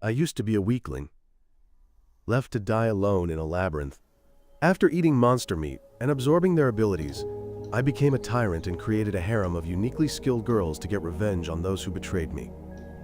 I used to be a weakling, left to die alone in a labyrinth. After eating monster meat and absorbing their abilities, I became a tyrant and created a harem of uniquely skilled girls to get revenge on those who betrayed me.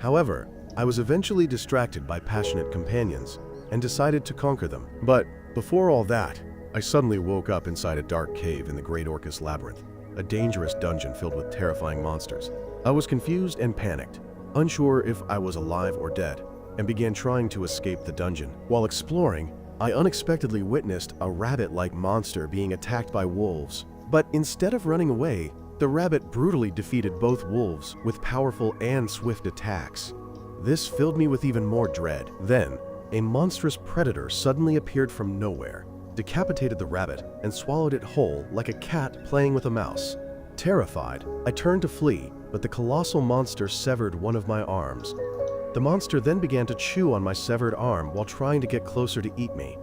However, I was eventually distracted by passionate companions and decided to conquer them. But before all that, I suddenly woke up inside a dark cave in the Great Orcus Labyrinth, a dangerous dungeon filled with terrifying monsters. I was confused and panicked, unsure if I was alive or dead, and began trying to escape the dungeon. While exploring, I unexpectedly witnessed a rabbit-like monster being attacked by wolves. But instead of running away, the rabbit brutally defeated both wolves with powerful and swift attacks. This filled me with even more dread. Then, a monstrous predator suddenly appeared from nowhere, decapitated the rabbit, and swallowed it whole like a cat playing with a mouse. Terrified, I turned to flee, but the colossal monster severed one of my arms. The monster then began to chew on my severed arm while trying to get closer to eat me.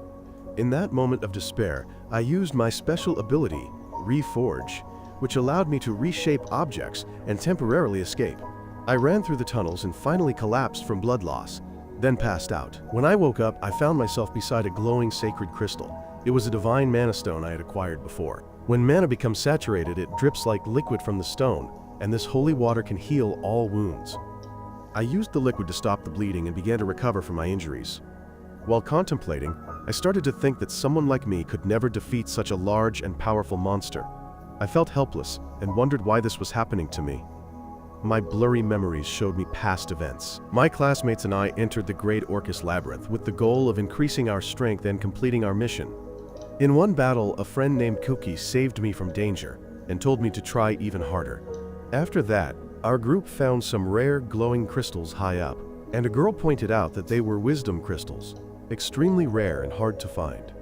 In that moment of despair, I used my special ability, Reforge, which allowed me to reshape objects and temporarily escape. I ran through the tunnels and finally collapsed from blood loss, then passed out. When I woke up, I found myself beside a glowing sacred crystal. It was a divine mana stone I had acquired before. When mana becomes saturated, it drips like liquid from the stone, and this holy water can heal all wounds. I used the liquid to stop the bleeding and began to recover from my injuries. While contemplating, I started to think that someone like me could never defeat such a large and powerful monster. I felt helpless and wondered why this was happening to me. My blurry memories showed me past events. My classmates and I entered the Great Orcus Labyrinth with the goal of increasing our strength and completing our mission. In one battle, a friend named Cookie saved me from danger and told me to try even harder. After that, our group found some rare glowing crystals high up, and a girl pointed out that they were wisdom crystals, extremely rare and hard to find.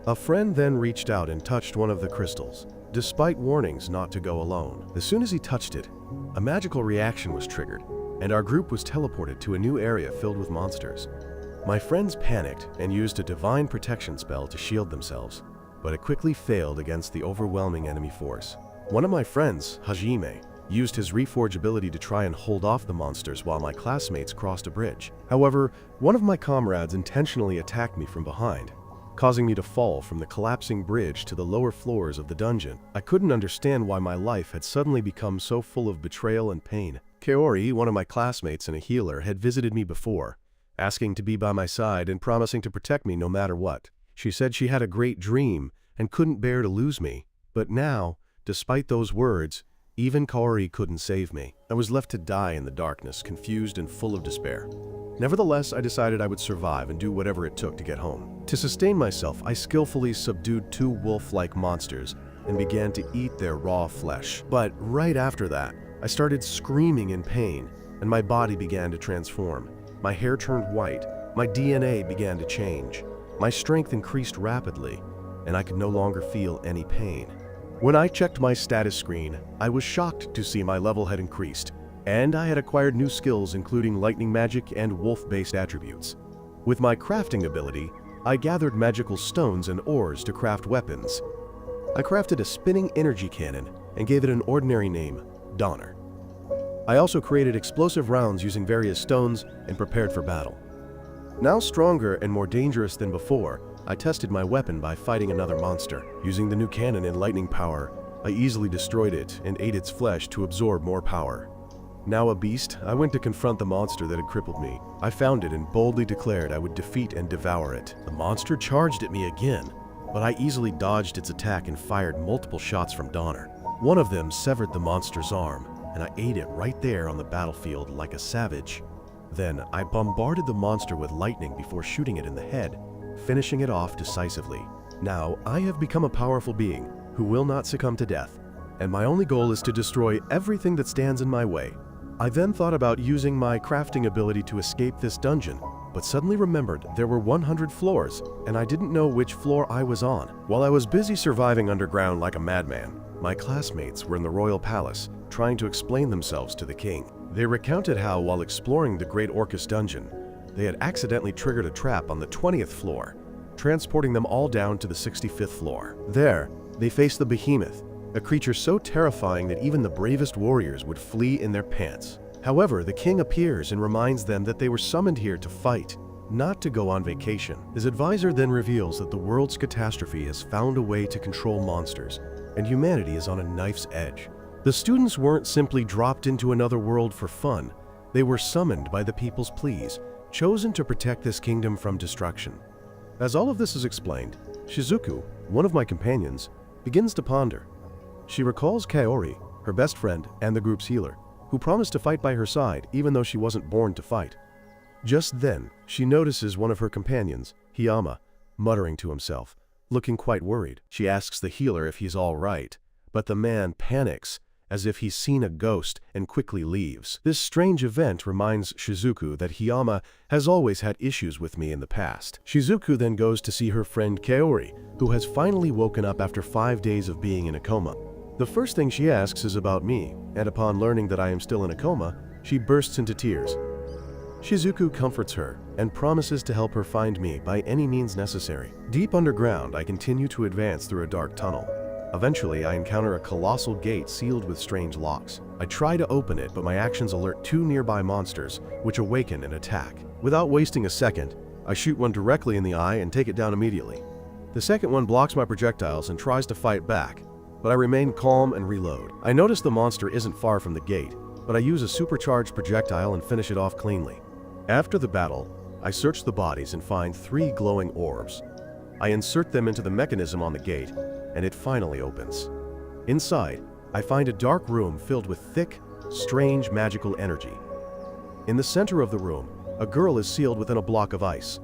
A friend then reached out and touched one of the crystals, despite warnings not to go alone. As soon as he touched it, a magical reaction was triggered, and our group was teleported to a new area filled with monsters. My friends panicked and used a divine protection spell to shield themselves, but it quickly failed against the overwhelming enemy force. One of my friends, Hajime, used his Reforge ability to try and hold off the monsters while my classmates crossed a bridge. However, one of my comrades intentionally attacked me from behind, causing me to fall from the collapsing bridge to the lower floors of the dungeon. I couldn't understand why my life had suddenly become so full of betrayal and pain. Kaori, one of my classmates and a healer, had visited me before, asking to be by my side and promising to protect me no matter what. She said she had a great dream and couldn't bear to lose me, but now, despite those words, even Kaori couldn't save me. I was left to die in the darkness, confused and full of despair. Nevertheless, I decided I would survive and do whatever it took to get home. To sustain myself, I skillfully subdued two wolf-like monsters and began to eat their raw flesh. But right after that, I started screaming in pain, and my body began to transform. My hair turned white, my DNA began to change. My strength increased rapidly, and I could no longer feel any pain. When I checked my status screen, I was shocked to see my level had increased, and I had acquired new skills including lightning magic and wolf-based attributes. With my crafting ability, I gathered magical stones and ores to craft weapons. I crafted a spinning energy cannon and gave it an ordinary name, Donner. I also created explosive rounds using various stones and prepared for battle. Now stronger and more dangerous than before, I tested my weapon by fighting another monster. Using the new cannon and lightning power, I easily destroyed it and ate its flesh to absorb more power. Now a beast, I went to confront the monster that had crippled me. I found it and boldly declared I would defeat and devour it. The monster charged at me again, but I easily dodged its attack and fired multiple shots from Donner. One of them severed the monster's arm, and I ate it right there on the battlefield like a savage. Then I bombarded the monster with lightning before shooting it in the head, finishing it off decisively. Now, I have become a powerful being who will not succumb to death, and my only goal is to destroy everything that stands in my way. I then thought about using my crafting ability to escape this dungeon, but suddenly remembered there were 100 floors, and I didn't know which floor I was on. While I was busy surviving underground like a madman, my classmates were in the royal palace, trying to explain themselves to the king. They recounted how, while exploring the Great Orcus dungeon, they had accidentally triggered a trap on the 20th floor, transporting them all down to the 65th floor. There, they faced the behemoth, a creature so terrifying that even the bravest warriors would flee in their pants. However, the king appears and reminds them that they were summoned here to fight, not to go on vacation. His advisor then reveals that the world's catastrophe has found a way to control monsters, and humanity is on a knife's edge. The students weren't simply dropped into another world for fun. They were summoned by the people's pleas, chosen to protect this kingdom from destruction. As all of this is explained, Shizuku, one of my companions, begins to ponder. She recalls Kaori, her best friend and the group's healer, who promised to fight by her side even though she wasn't born to fight. Just then, she notices one of her companions, Hiyama, muttering to himself, looking quite worried. She asks the healer if he's all right, but the man panics, as if he's seen a ghost, and quickly leaves. This strange event reminds Shizuku that Hiyama has always had issues with me in the past. Shizuku then goes to see her friend Kaori, who has finally woken up after 5 days of being in a coma. The first thing she asks is about me, and upon learning that I am still in a coma, she bursts into tears. Shizuku comforts her and promises to help her find me by any means necessary. Deep underground, I continue to advance through a dark tunnel. Eventually, I encounter a colossal gate sealed with strange locks. I try to open it, but my actions alert 2 nearby monsters, which awaken and attack. Without wasting a second, I shoot one directly in the eye and take it down immediately. The second one blocks my projectiles and tries to fight back, but I remain calm and reload. I notice the monster isn't far from the gate, but I use a supercharged projectile and finish it off cleanly. After the battle, I search the bodies and find 3 glowing orbs. I insert them into the mechanism on the gate, and it finally opens. Inside, I find a dark room filled with thick, strange magical energy. In the center of the room, a girl is sealed within a block of ice.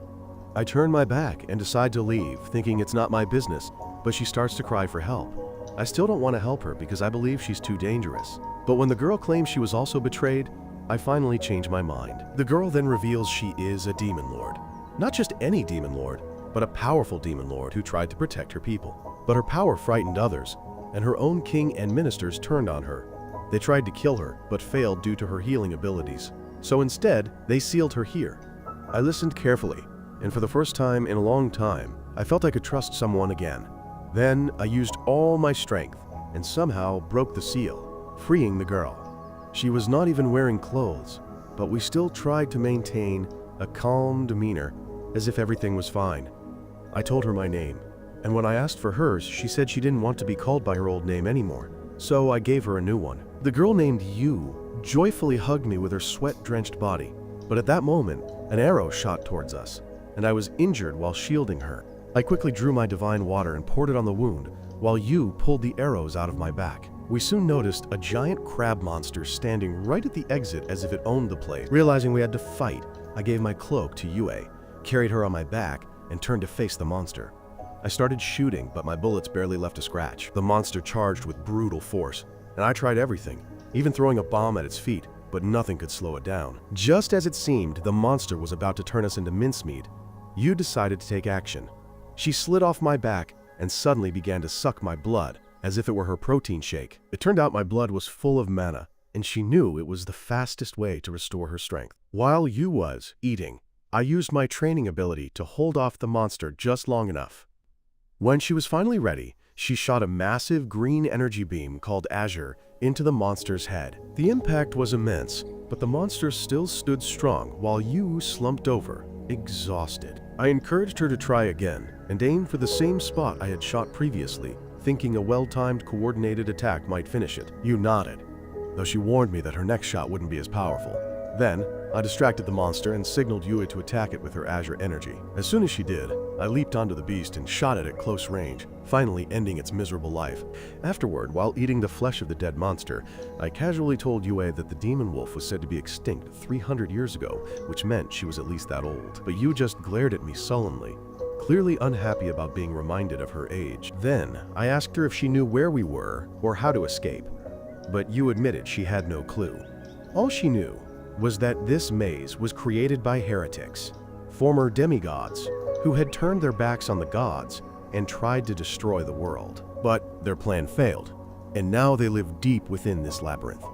I turn my back and decide to leave, thinking it's not my business, but she starts to cry for help. I still don't want to help her because I believe she's too dangerous. But when the girl claims she was also betrayed, I finally change my mind. The girl then reveals she is a demon lord. Not just any demon lord, but a powerful demon lord who tried to protect her people. But her power frightened others, and her own king and ministers turned on her. They tried to kill her, but failed due to her healing abilities. So instead, they sealed her here. I listened carefully, and for the first time in a long time, I felt I could trust someone again. Then I used all my strength, and somehow broke the seal, freeing the girl. She was not even wearing clothes, but we still tried to maintain a calm demeanor, as if everything was fine. I told her my name, and when I asked for hers, she said she didn't want to be called by her old name anymore, so I gave her a new one. The girl named Yu joyfully hugged me with her sweat-drenched body, but at that moment, an arrow shot towards us, and I was injured while shielding her. I quickly drew my divine water and poured it on the wound, while Yu pulled the arrows out of my back. We soon noticed a giant crab monster standing right at the exit as if it owned the place. Realizing we had to fight, I gave my cloak to Yue, carried her on my back, and turned to face the monster. I started shooting, but my bullets barely left a scratch. The monster charged with brutal force, and I tried everything, even throwing a bomb at its feet, but nothing could slow it down. Just as it seemed the monster was about to turn us into mincemeat, Yu decided to take action. She slid off my back and suddenly began to suck my blood, as if it were her protein shake. It turned out my blood was full of mana, and she knew it was the fastest way to restore her strength. While Yu was eating, I used my training ability to hold off the monster just long enough. When she was finally ready, she shot a massive green energy beam called Azure into the monster's head. The impact was immense, but the monster still stood strong while Yu slumped over, exhausted. I encouraged her to try again and aimed for the same spot I had shot previously, thinking a well-timed, coordinated attack might finish it. Yu nodded, though she warned me that her next shot wouldn't be as powerful. Then, I distracted the monster and signaled Yue to attack it with her Azure energy. As soon as she did, I leaped onto the beast and shot it at close range, finally ending its miserable life. Afterward, while eating the flesh of the dead monster, I casually told Yue that the demon wolf was said to be extinct 300 years ago, which meant she was at least that old. But Yu just glared at me sullenly, clearly unhappy about being reminded of her age. Then, I asked her if she knew where we were or how to escape, but Yu admitted she had no clue. All she knew was that this maze was created by heretics, former demigods, who had turned their backs on the gods and tried to destroy the world. But their plan failed, and now they live deep within this labyrinth.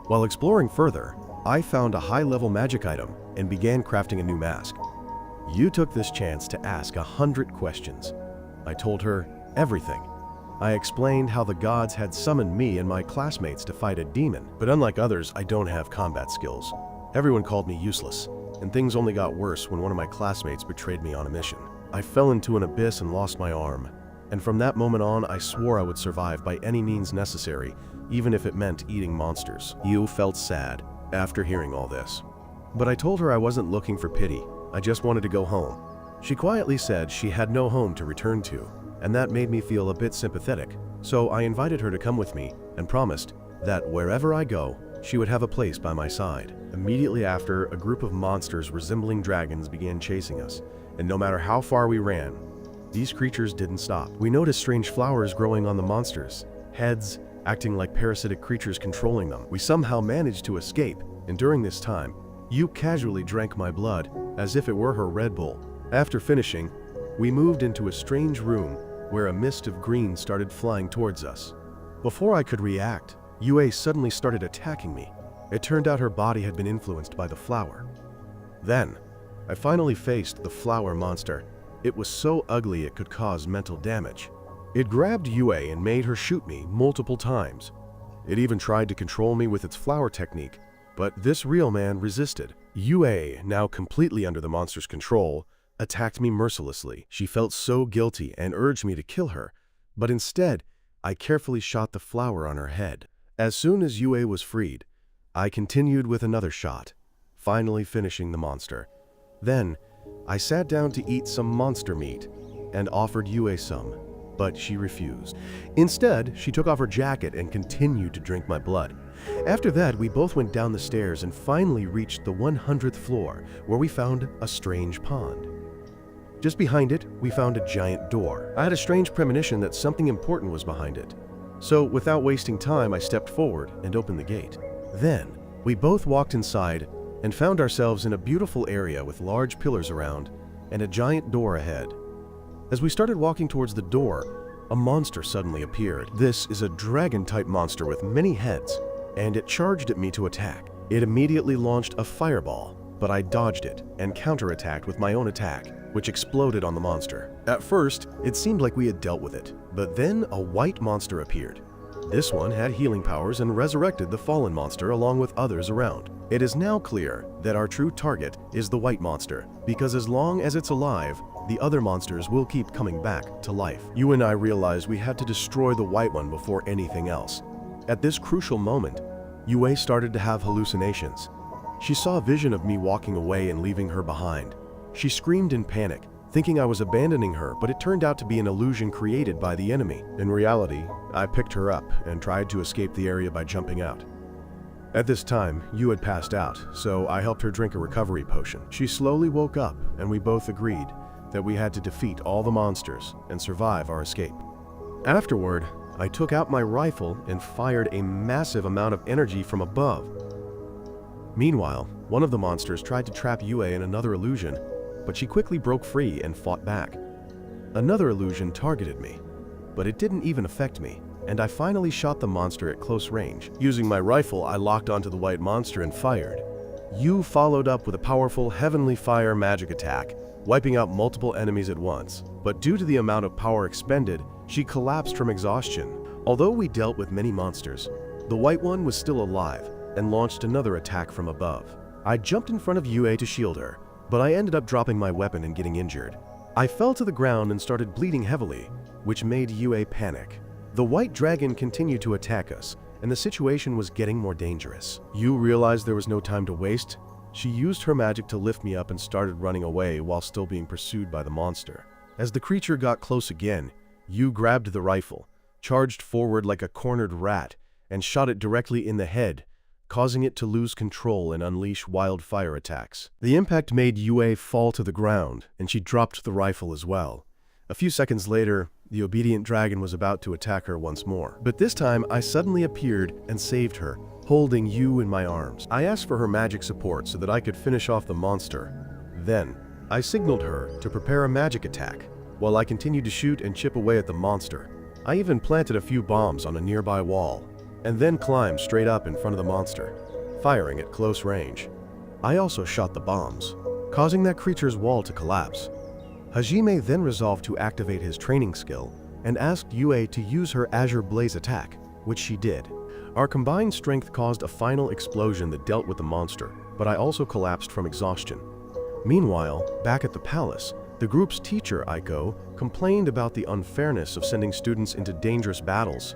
While exploring further, I found a high-level magic item and began crafting a new mask. Yu took this chance to ask 100 questions. I told her everything. I explained how the gods had summoned me and my classmates to fight a demon, but unlike others, I don't have combat skills. Everyone called me useless. and things only got worse when one of my classmates betrayed me on a mission. I fell into an abyss and lost my arm, and from that moment on, I swore I would survive by any means necessary, even if it meant eating monsters. Yu felt sad after hearing all this, but I told her I wasn't looking for pity, I just wanted to go home. She quietly said she had no home to return to, and that made me feel a bit sympathetic, so I invited her to come with me and promised that wherever I go, she would have a place by my side. Immediately after, a group of monsters resembling dragons began chasing us, and no matter how far we ran, these creatures didn't stop. We noticed strange flowers growing on the monsters, heads acting like parasitic creatures controlling them. We somehow managed to escape, and during this time, Yu casually drank my blood as if it were her Red Bull. After finishing, we moved into a strange room where a mist of green started flying towards us. Before I could react, Yue suddenly started attacking me. It turned out her body had been influenced by the flower. Then, I finally faced the flower monster. It was so ugly it could cause mental damage. It grabbed Yue and made her shoot me multiple times. It even tried to control me with its flower technique, but this real man resisted. Yue, now completely under the monster's control, attacked me mercilessly. She felt so guilty and urged me to kill her, but instead, I carefully shot the flower on her head. As soon as Yue was freed, I continued with another shot, finally finishing the monster. Then, I sat down to eat some monster meat and offered Yue some, but she refused. Instead, she took off her jacket and continued to drink my blood. After that, we both went down the stairs and finally reached the 100th floor, where we found a strange pond. Just behind it, we found a giant door. I had a strange premonition that something important was behind it. So, without wasting time, I stepped forward and opened the gate. Then, we both walked inside and found ourselves in a beautiful area with large pillars around and a giant door ahead. As we started walking towards the door, a monster suddenly appeared. This is a dragon-type monster with many heads, and it charged at me to attack. It immediately launched a fireball, but I dodged it and counterattacked with my own attack, which exploded on the monster. At first, it seemed like we had dealt with it, but then a white monster appeared. This one had healing powers and resurrected the fallen monster along with others around. It is now clear that our true target is the white monster, because as long as it's alive, the other monsters will keep coming back to life. You and I realized we had to destroy the white one before anything else. At this crucial moment, Yue started to have hallucinations. She saw a vision of me walking away and leaving her behind. She screamed in panic, thinking I was abandoning her, but it turned out to be an illusion created by the enemy. In reality, I picked her up and tried to escape the area by jumping out. At this time, Yu had passed out, so I helped her drink a recovery potion. She slowly woke up, and we both agreed that we had to defeat all the monsters and survive our escape. Afterward, I took out my rifle and fired a massive amount of energy from above. Meanwhile, one of the monsters tried to trap Yue in another illusion, but she quickly broke free and fought back. Another illusion targeted me, but it didn't even affect me, and I finally shot the monster at close range. Using my rifle, I locked onto the white monster and fired. Yu followed up with a powerful heavenly fire magic attack, wiping out multiple enemies at once. But due to the amount of power expended, she collapsed from exhaustion. Although we dealt with many monsters, the white one was still alive and launched another attack from above. I jumped in front of Yue to shield her, but I ended up dropping my weapon and getting injured. I fell to the ground and started bleeding heavily, which made Yue panic. The white dragon continued to attack us, and the situation was getting more dangerous. Yu realized there was no time to waste. She used her magic to lift me up and started running away while still being pursued by the monster. As the creature got close again, Yu grabbed the rifle, charged forward like a cornered rat, and shot it directly in the head, causing it to lose control and unleash wildfire attacks. The impact made Yue fall to the ground, and she dropped the rifle as well. A few seconds later, the obedient dragon was about to attack her once more. But this time, I suddenly appeared and saved her, holding Yu in my arms. I asked for her magic support so that I could finish off the monster. Then, I signaled her to prepare a magic attack, while I continued to shoot and chip away at the monster. I even planted a few bombs on a nearby wall, and then climbed straight up in front of the monster, firing at close range. I also shot the bombs, causing that creature's wall to collapse. Hajime then resolved to activate his training skill and asked Yue to use her Azure Blaze attack, which she did. Our combined strength caused a final explosion that dealt with the monster, but I also collapsed from exhaustion. Meanwhile, back at the palace, the group's teacher, Aiko, complained about the unfairness of sending students into dangerous battles.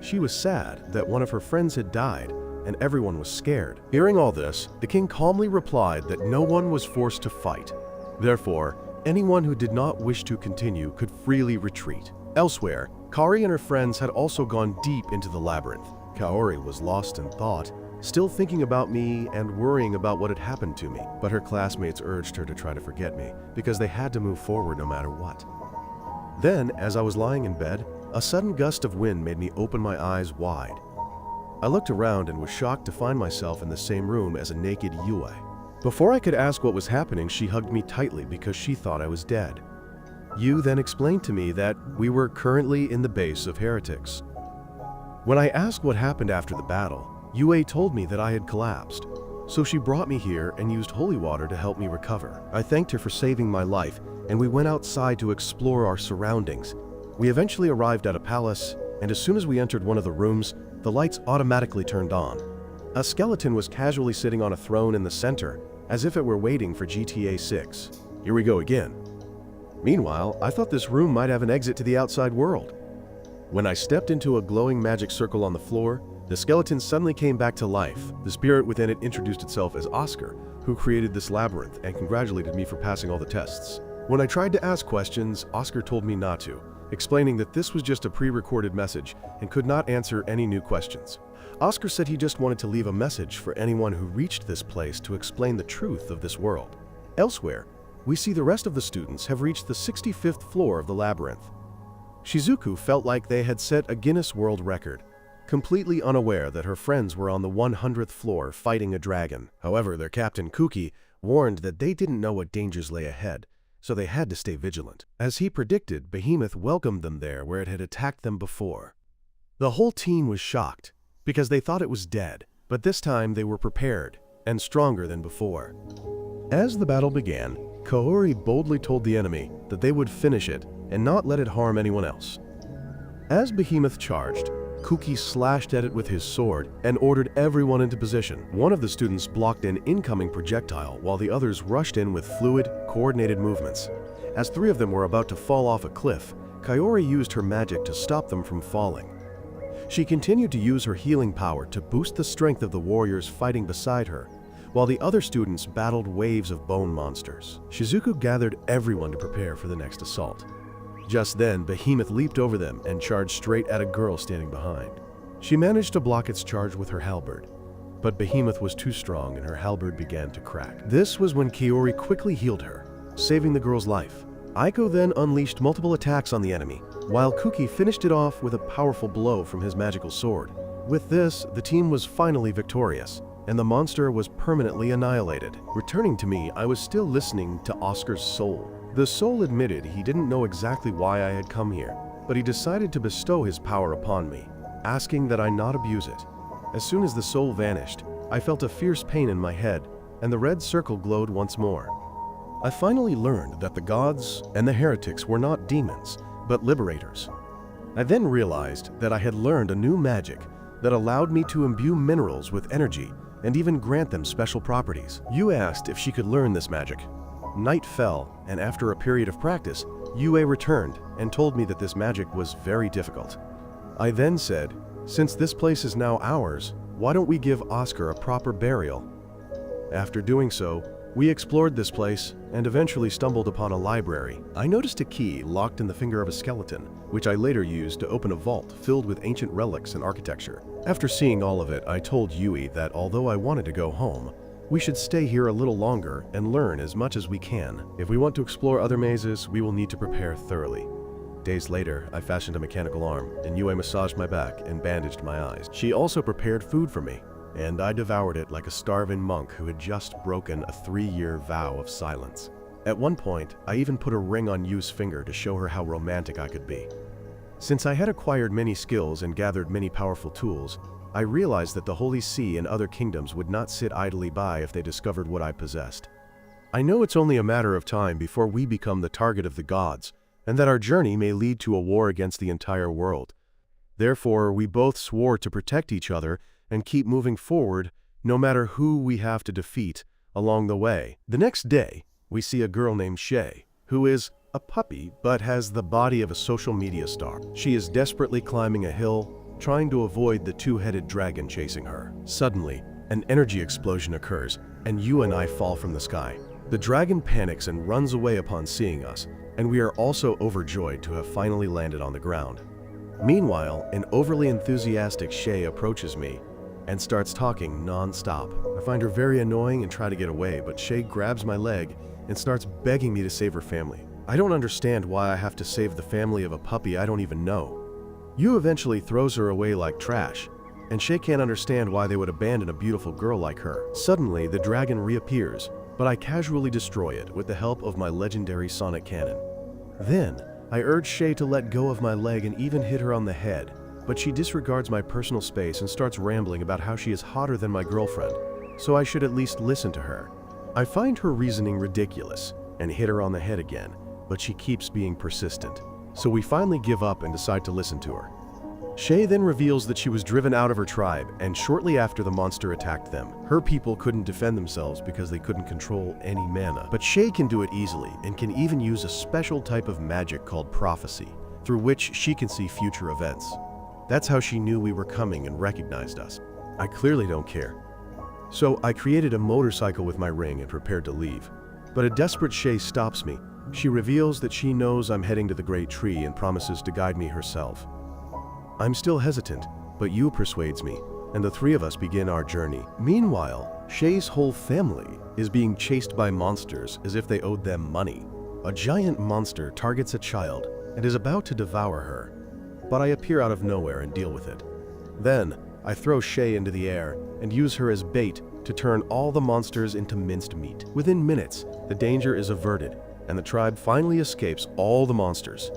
She was sad that one of her friends had died, and everyone was scared. Hearing all this, the king calmly replied that no one was forced to fight. Therefore, anyone who did not wish to continue could freely retreat. Elsewhere, Kari and her friends had also gone deep into the labyrinth. Kaori was lost in thought, still thinking about me and worrying about what had happened to me, but her classmates urged her to try to forget me because they had to move forward no matter what. Then, as I was lying in bed, a sudden gust of wind made me open my eyes wide. I looked around and was shocked to find myself in the same room as a naked Yue. Before I could ask what was happening, she hugged me tightly because she thought I was dead. Yu then explained to me that we were currently in the base of heretics. When I asked what happened after the battle, Yue told me that I had collapsed. So she brought me here and used holy water to help me recover. I thanked her for saving my life, and we went outside to explore our surroundings. We eventually arrived at a palace, and as soon as we entered one of the rooms, the lights automatically turned on. A skeleton was casually sitting on a throne in the center, as if it were waiting for GTA 6. Here we go again. Meanwhile, I thought this room might have an exit to the outside world. When I stepped into a glowing magic circle on the floor, the skeleton suddenly came back to life. The spirit within it introduced itself as Oscar, who created this labyrinth, and congratulated me for passing all the tests. When I tried to ask questions, Oscar told me not to, explaining that this was just a pre-recorded message and could not answer any new questions. Oscar said he just wanted to leave a message for anyone who reached this place to explain the truth of this world. Elsewhere, we see the rest of the students have reached the 65th floor of the labyrinth. Shizuku felt like they had set a Guinness World Record, completely unaware that her friends were on the 100th floor fighting a dragon. However, their captain Kuki warned that they didn't know what dangers lay ahead, so they had to stay vigilant. As he predicted, Behemoth welcomed them there where it had attacked them before. The whole team was shocked, because they thought it was dead, but this time they were prepared and stronger than before. As the battle began, Kaori boldly told the enemy that they would finish it and not let it harm anyone else. As Behemoth charged, Kuki slashed at it with his sword and ordered everyone into position. One of the students blocked an incoming projectile while the others rushed in with fluid, coordinated movements. As three of them were about to fall off a cliff, Kaori used her magic to stop them from falling. She continued to use her healing power to boost the strength of the warriors fighting beside her, while the other students battled waves of bone monsters. Shizuku gathered everyone to prepare for the next assault. Just then, Behemoth leaped over them and charged straight at a girl standing behind. She managed to block its charge with her halberd, but Behemoth was too strong and her halberd began to crack. This was when Kaori quickly healed her, saving the girl's life. Aiko then unleashed multiple attacks on the enemy, while Kuki finished it off with a powerful blow from his magical sword. With this, the team was finally victorious, and the monster was permanently annihilated. Returning to me, I was still listening to Oscar's soul. The soul admitted he didn't know exactly why I had come here, but he decided to bestow his power upon me, asking that I not abuse it. As soon as the soul vanished, I felt a fierce pain in my head, and the red circle glowed once more. I finally learned that the gods and the heretics were not demons, but liberators. I then realized that I had learned a new magic that allowed me to imbue minerals with energy and even grant them special properties. Yue asked if she could learn this magic. Night fell, and after a period of practice, Yue returned and told me that this magic was very difficult. I then said, since this place is now ours, why don't we give Oscar a proper burial? After doing so, we explored this place and eventually stumbled upon a library. I noticed a key locked in the finger of a skeleton, which I later used to open a vault filled with ancient relics and architecture. After seeing all of it, I told Yui that although I wanted to go home, we should stay here a little longer and learn as much as we can. If we want to explore other mazes, we will need to prepare thoroughly. Days later, I fashioned a mechanical arm, and Yue massaged my back and bandaged my eyes. She also prepared food for me, and I devoured it like a starving monk who had just broken a 3-year vow of silence. At one point, I even put a ring on Yu's finger to show her how romantic I could be. Since I had acquired many skills and gathered many powerful tools, I realized that the Holy See and other kingdoms would not sit idly by if they discovered what I possessed. I know it's only a matter of time before we become the target of the gods, and that our journey may lead to a war against the entire world. Therefore, we both swore to protect each other and keep moving forward, no matter who we have to defeat along the way. The next day, we see a girl named Shay, who is a puppy but has the body of a social media star. She is desperately climbing a hill, trying to avoid the two-headed dragon chasing her. Suddenly, an energy explosion occurs, and you and I fall from the sky. The dragon panics and runs away upon seeing us, and we are also overjoyed to have finally landed on the ground. Meanwhile, an overly enthusiastic Shay approaches me and starts talking non-stop. I find her very annoying and try to get away, but Shay grabs my leg and starts begging me to save her family. I don't understand why I have to save the family of a puppy I don't even know. Yu eventually throws her away like trash, and Shay can't understand why they would abandon a beautiful girl like her. Suddenly, the dragon reappears, but I casually destroy it with the help of my legendary sonic cannon. Then, I urge Shay to let go of my leg and even hit her on the head, but she disregards my personal space and starts rambling about how she is hotter than my girlfriend, so I should at least listen to her. I find her reasoning ridiculous and hit her on the head again, but she keeps being persistent, so we finally give up and decide to listen to her. Shay then reveals that she was driven out of her tribe, and shortly after the monster attacked them, her people couldn't defend themselves because they couldn't control any mana. But Shay can do it easily and can even use a special type of magic called prophecy, through which she can see future events. That's how she knew we were coming and recognized us. I clearly don't care. So I created a motorcycle with my ring and prepared to leave. But a desperate Shay stops me. She reveals that she knows I'm heading to the Great Tree and promises to guide me herself. I'm still hesitant, but Yu persuades me, and the three of us begin our journey. Meanwhile, Shay's whole family is being chased by monsters as if they owed them money. A giant monster targets a child and is about to devour her, but I appear out of nowhere and deal with it. Then, I throw Shay into the air and use her as bait to turn all the monsters into minced meat. Within minutes, the danger is averted, and the tribe finally escapes all the monsters.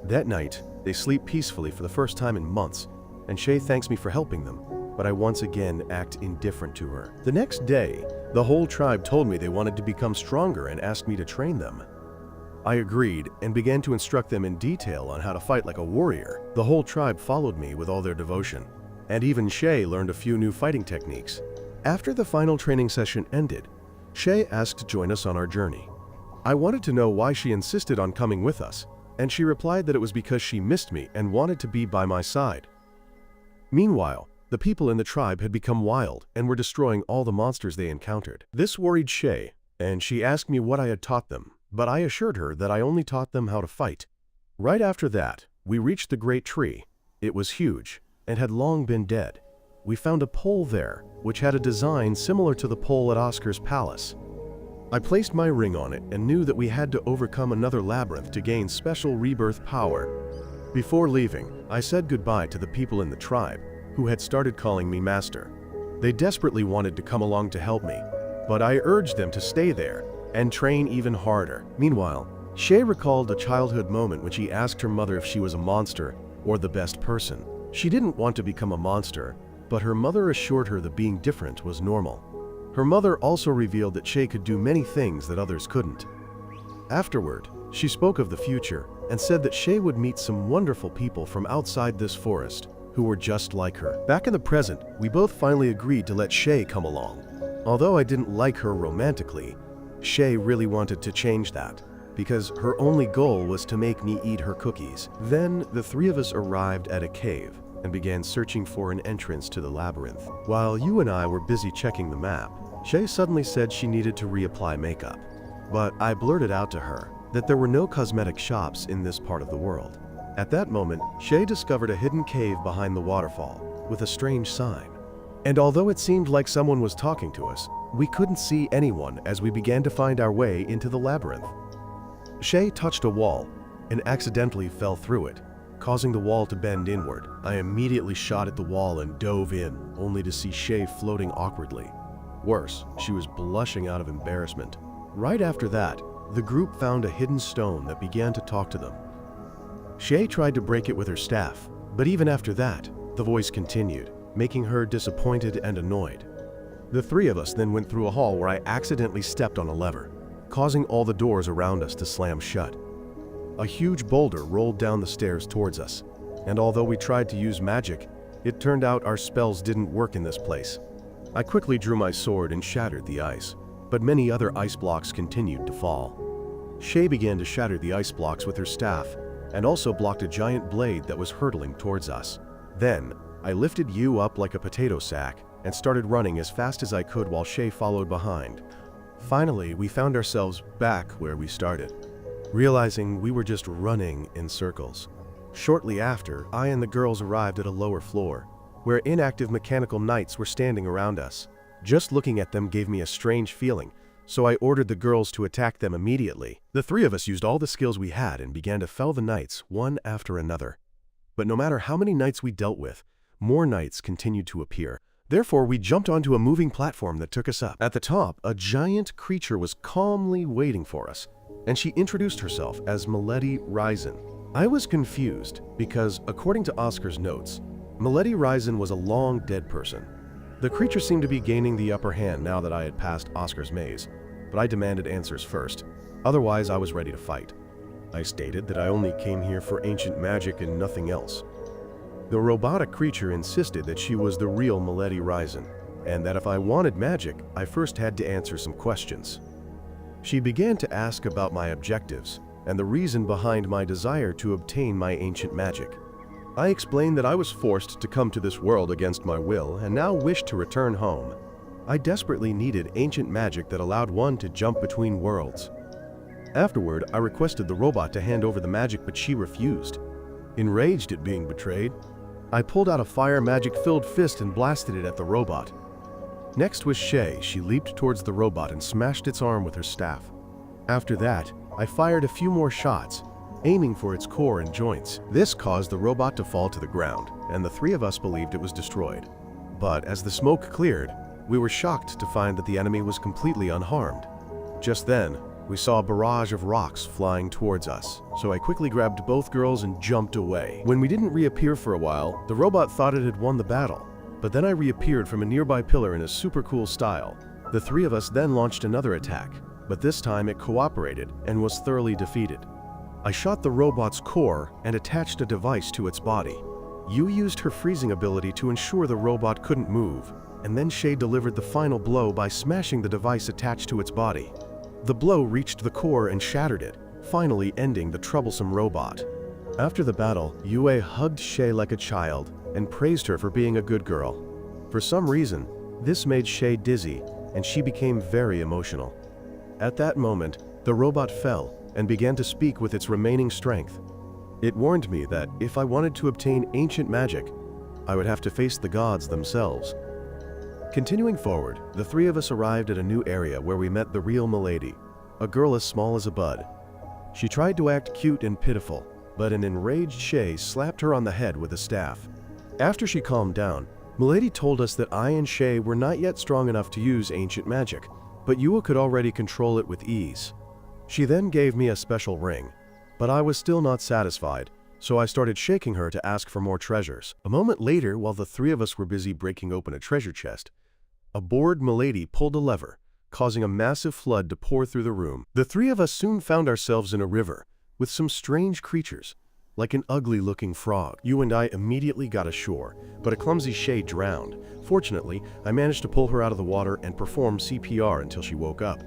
That night, they sleep peacefully for the first time in months, and Shay thanks me for helping them, but I once again act indifferent to her. The next day, the whole tribe told me they wanted to become stronger and asked me to train them. I agreed and began to instruct them in detail on how to fight like a warrior. The whole tribe followed me with all their devotion, and even Shay learned a few new fighting techniques. After the final training session ended, Shay asked to join us on our journey. I wanted to know why she insisted on coming with us, and she replied that it was because she missed me and wanted to be by my side. Meanwhile, the people in the tribe had become wild and were destroying all the monsters they encountered. This worried Shay, and she asked me what I had taught them, but I assured her that I only taught them how to fight. Right after that, we reached the Great Tree. It was huge and had long been dead. We found a pole there, which had a design similar to the pole at Oscar's palace. I placed my ring on it and knew that we had to overcome another labyrinth to gain special rebirth power. Before leaving, I said goodbye to the people in the tribe, who had started calling me master. They desperately wanted to come along to help me, but I urged them to stay there and train even harder. Meanwhile, Shay recalled a childhood moment when she asked her mother if she was a monster or the best person. She didn't want to become a monster, but her mother assured her that being different was normal. Her mother also revealed that Shay could do many things that others couldn't. Afterward, she spoke of the future and said that Shay would meet some wonderful people from outside this forest who were just like her. Back in the present, we both finally agreed to let Shay come along. Although I didn't like her romantically, Shay really wanted to change that, because her only goal was to make me eat her cookies. Then the three of us arrived at a cave and began searching for an entrance to the labyrinth. While you and I were busy checking the map, Shay suddenly said she needed to reapply makeup. But I blurted out to her that there were no cosmetic shops in this part of the world. At that moment, Shay discovered a hidden cave behind the waterfall with a strange sign. And although it seemed like someone was talking to us, we couldn't see anyone as we began to find our way into the labyrinth. Shay touched a wall and accidentally fell through it, causing the wall to bend inward. I immediately shot at the wall and dove in, only to see Shay floating awkwardly. Worse, she was blushing out of embarrassment. Right after that, the group found a hidden stone that began to talk to them. Shay tried to break it with her staff, but even after that, the voice continued, making her disappointed and annoyed. The three of us then went through a hall where I accidentally stepped on a lever, causing all the doors around us to slam shut. A huge boulder rolled down the stairs towards us, and although we tried to use magic, it turned out our spells didn't work in this place. I quickly drew my sword and shattered the ice, but many other ice blocks continued to fall. Shay began to shatter the ice blocks with her staff, and also blocked a giant blade that was hurtling towards us. Then, I lifted Yu up like a potato sack and started running as fast as I could while Shay followed behind. Finally, we found ourselves back where we started, realizing we were just running in circles. Shortly after, I and the girls arrived at a lower floor, where inactive mechanical knights were standing around us. Just looking at them gave me a strange feeling, so I ordered the girls to attack them immediately. The three of us used all the skills we had and began to fell the knights one after another. But no matter how many knights we dealt with, more knights continued to appear. Therefore, we jumped onto a moving platform that took us up. At the top, a giant creature was calmly waiting for us, and she introduced herself as Milady Ryzen. I was confused because, according to Oscar's notes, Milady Ryzen was a long dead person. The creature seemed to be gaining the upper hand now that I had passed Oscar's maze, but I demanded answers first. Otherwise, I was ready to fight. I stated that I only came here for ancient magic and nothing else. The robotic creature insisted that she was the real Milady Ryzen, and that if I wanted magic, I first had to answer some questions. She began to ask about my objectives and the reason behind my desire to obtain my ancient magic. I explained that I was forced to come to this world against my will and now wished to return home. I desperately needed ancient magic that allowed one to jump between worlds. Afterward, I requested the robot to hand over the magic, but she refused. Enraged at being betrayed, I pulled out a fire magic-filled fist and blasted it at the robot. Next was Shay. She leaped towards the robot and smashed its arm with her staff. After that, I fired a few more shots, aiming for its core and joints. This caused the robot to fall to the ground, and the three of us believed it was destroyed. But as the smoke cleared, we were shocked to find that the enemy was completely unharmed. Just then, we saw a barrage of rocks flying towards us, so I quickly grabbed both girls and jumped away. When we didn't reappear for a while, the robot thought it had won the battle, but then I reappeared from a nearby pillar in a super cool style. The three of us then launched another attack, but this time it cooperated and was thoroughly defeated. I shot the robot's core and attached a device to its body. Yu used her freezing ability to ensure the robot couldn't move, and then Shay delivered the final blow by smashing the device attached to its body. The blow reached the core and shattered it, finally ending the troublesome robot. After the battle, Yue hugged Shay like a child and praised her for being a good girl. For some reason, this made Shay dizzy, and she became very emotional. At that moment, the robot fell and began to speak with its remaining strength. It warned me that if I wanted to obtain ancient magic, I would have to face the gods themselves. Continuing forward, the three of us arrived at a new area where we met the real Milady, a girl as small as a bud. She tried to act cute and pitiful, but an enraged Shay slapped her on the head with a staff. After she calmed down, Milady told us that I and Shay were not yet strong enough to use ancient magic, but Yua could already control it with ease. She then gave me a special ring, but I was still not satisfied, so I started shaking her to ask for more treasures. A moment later, while the three of us were busy breaking open a treasure chest, a bored Milady pulled a lever, causing a massive flood to pour through the room. The three of us soon found ourselves in a river with some strange creatures, like an ugly-looking frog. You and I immediately got ashore, but a clumsy Shay drowned. Fortunately, I managed to pull her out of the water and perform CPR until she woke up.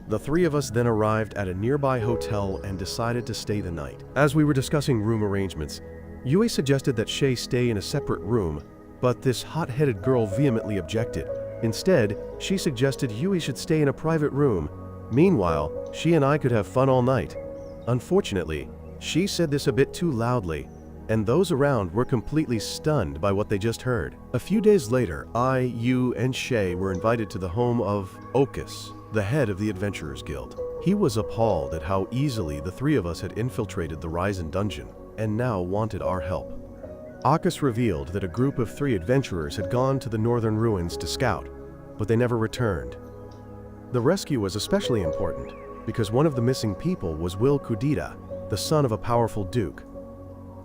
The three of us then arrived at a nearby hotel and decided to stay the night. As we were discussing room arrangements, Yue suggested that Shay stay in a separate room, but this hot-headed girl vehemently objected. Instead, she suggested Yue should stay in a private room. Meanwhile, she and I could have fun all night. Unfortunately, she said this a bit too loudly, and those around were completely stunned by what they just heard. A few days later, I, Yu, and Shay were invited to the home of Orcus, the head of the Adventurers Guild. He was appalled at how easily the three of us had infiltrated the Ryzen dungeon, and now wanted our help. Orcus revealed that a group of 3 adventurers had gone to the northern ruins to scout, but they never returned. The rescue was especially important, because one of the missing people was Will Kudita, the son of a powerful duke.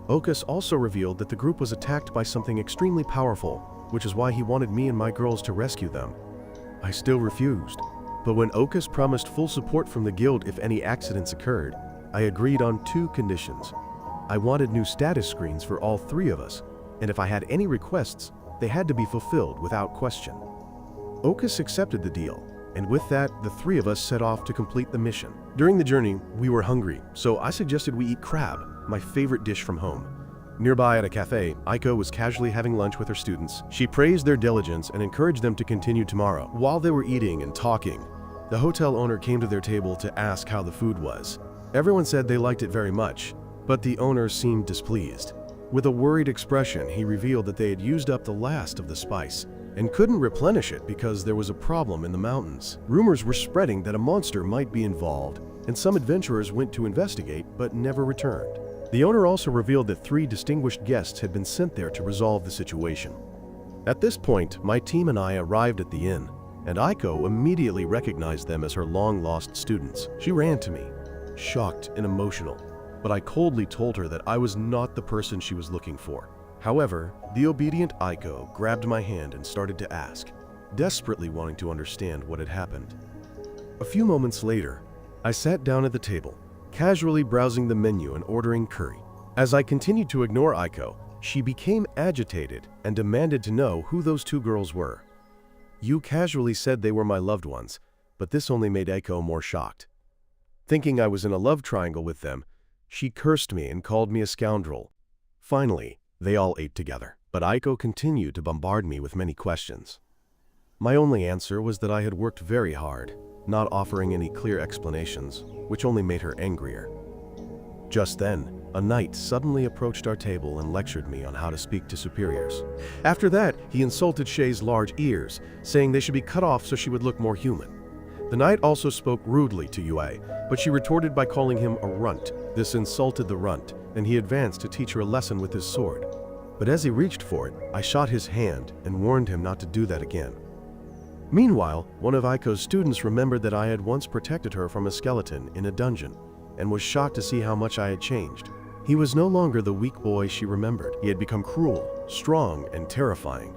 Orcus also revealed that the group was attacked by something extremely powerful, which is why he wanted me and my girls to rescue them. I still refused, but when Orcus promised full support from the guild if any accidents occurred, I agreed on 2 conditions. I wanted new status screens for all 3 of us, and if I had any requests, they had to be fulfilled without question. Orcus accepted the deal, and with that, the three of us set off to complete the mission. During the journey, we were hungry, so I suggested we eat crab, my favorite dish from home. Nearby at a cafe, Aiko was casually having lunch with her students. She praised their diligence and encouraged them to continue tomorrow. While they were eating and talking, the hotel owner came to their table to ask how the food was. Everyone said they liked it very much, but the owner seemed displeased. With a worried expression, he revealed that they had used up the last of the spice and couldn't replenish it because there was a problem in the mountains. Rumors were spreading that a monster might be involved, and some adventurers went to investigate but never returned. The owner also revealed that 3 distinguished guests had been sent there to resolve the situation. At this point, my team and I arrived at the inn, and Aiko immediately recognized them as her long-lost students. She ran to me, shocked and emotional, but I coldly told her that I was not the person she was looking for. However, the obedient Aiko grabbed my hand and started to ask, desperately wanting to understand what had happened. A few moments later, I sat down at the table, casually browsing the menu and ordering curry. As I continued to ignore Aiko, she became agitated and demanded to know who those 2 girls were. You casually said they were my loved ones, but this only made Aiko more shocked. Thinking I was in a love triangle with them, she cursed me and called me a scoundrel. Finally, they all ate together, but Aiko continued to bombard me with many questions. My only answer was that I had worked very hard, not offering any clear explanations, which only made her angrier. Just then, a knight suddenly approached our table and lectured me on how to speak to superiors. After that, he insulted Shay's large ears, saying they should be cut off so she would look more human. The knight also spoke rudely to Yue, but she retorted by calling him a runt. This insulted the runt, and he advanced to teach her a lesson with his sword. But as he reached for it, I shot his hand and warned him not to do that again. Meanwhile, one of Aiko's students remembered that I had once protected her from a skeleton in a dungeon, and was shocked to see how much I had changed. He was no longer the weak boy she remembered. He had become cruel, strong, and terrifying.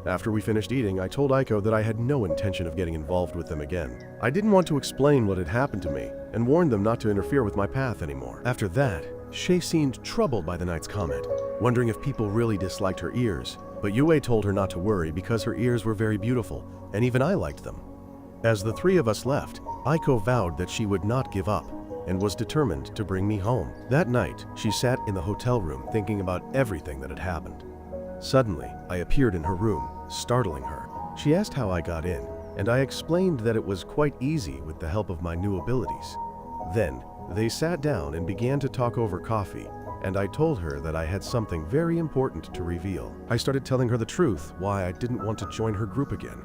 After we finished eating, I told Aiko that I had no intention of getting involved with them again. I didn't want to explain what had happened to me, and warned them not to interfere with my path anymore. After that, Shay seemed troubled by the knight's comment, wondering if people really disliked her ears, but Yue told her not to worry because her ears were very beautiful, and even I liked them. As the 3 of us left, Aiko vowed that she would not give up, and was determined to bring me home. That night, she sat in the hotel room thinking about everything that had happened. Suddenly, I appeared in her room, startling her. She asked how I got in, and I explained that it was quite easy with the help of my new abilities. Then, they sat down and began to talk over coffee, and I told her that I had something very important to reveal. I started telling her the truth, why I didn't want to join her group again.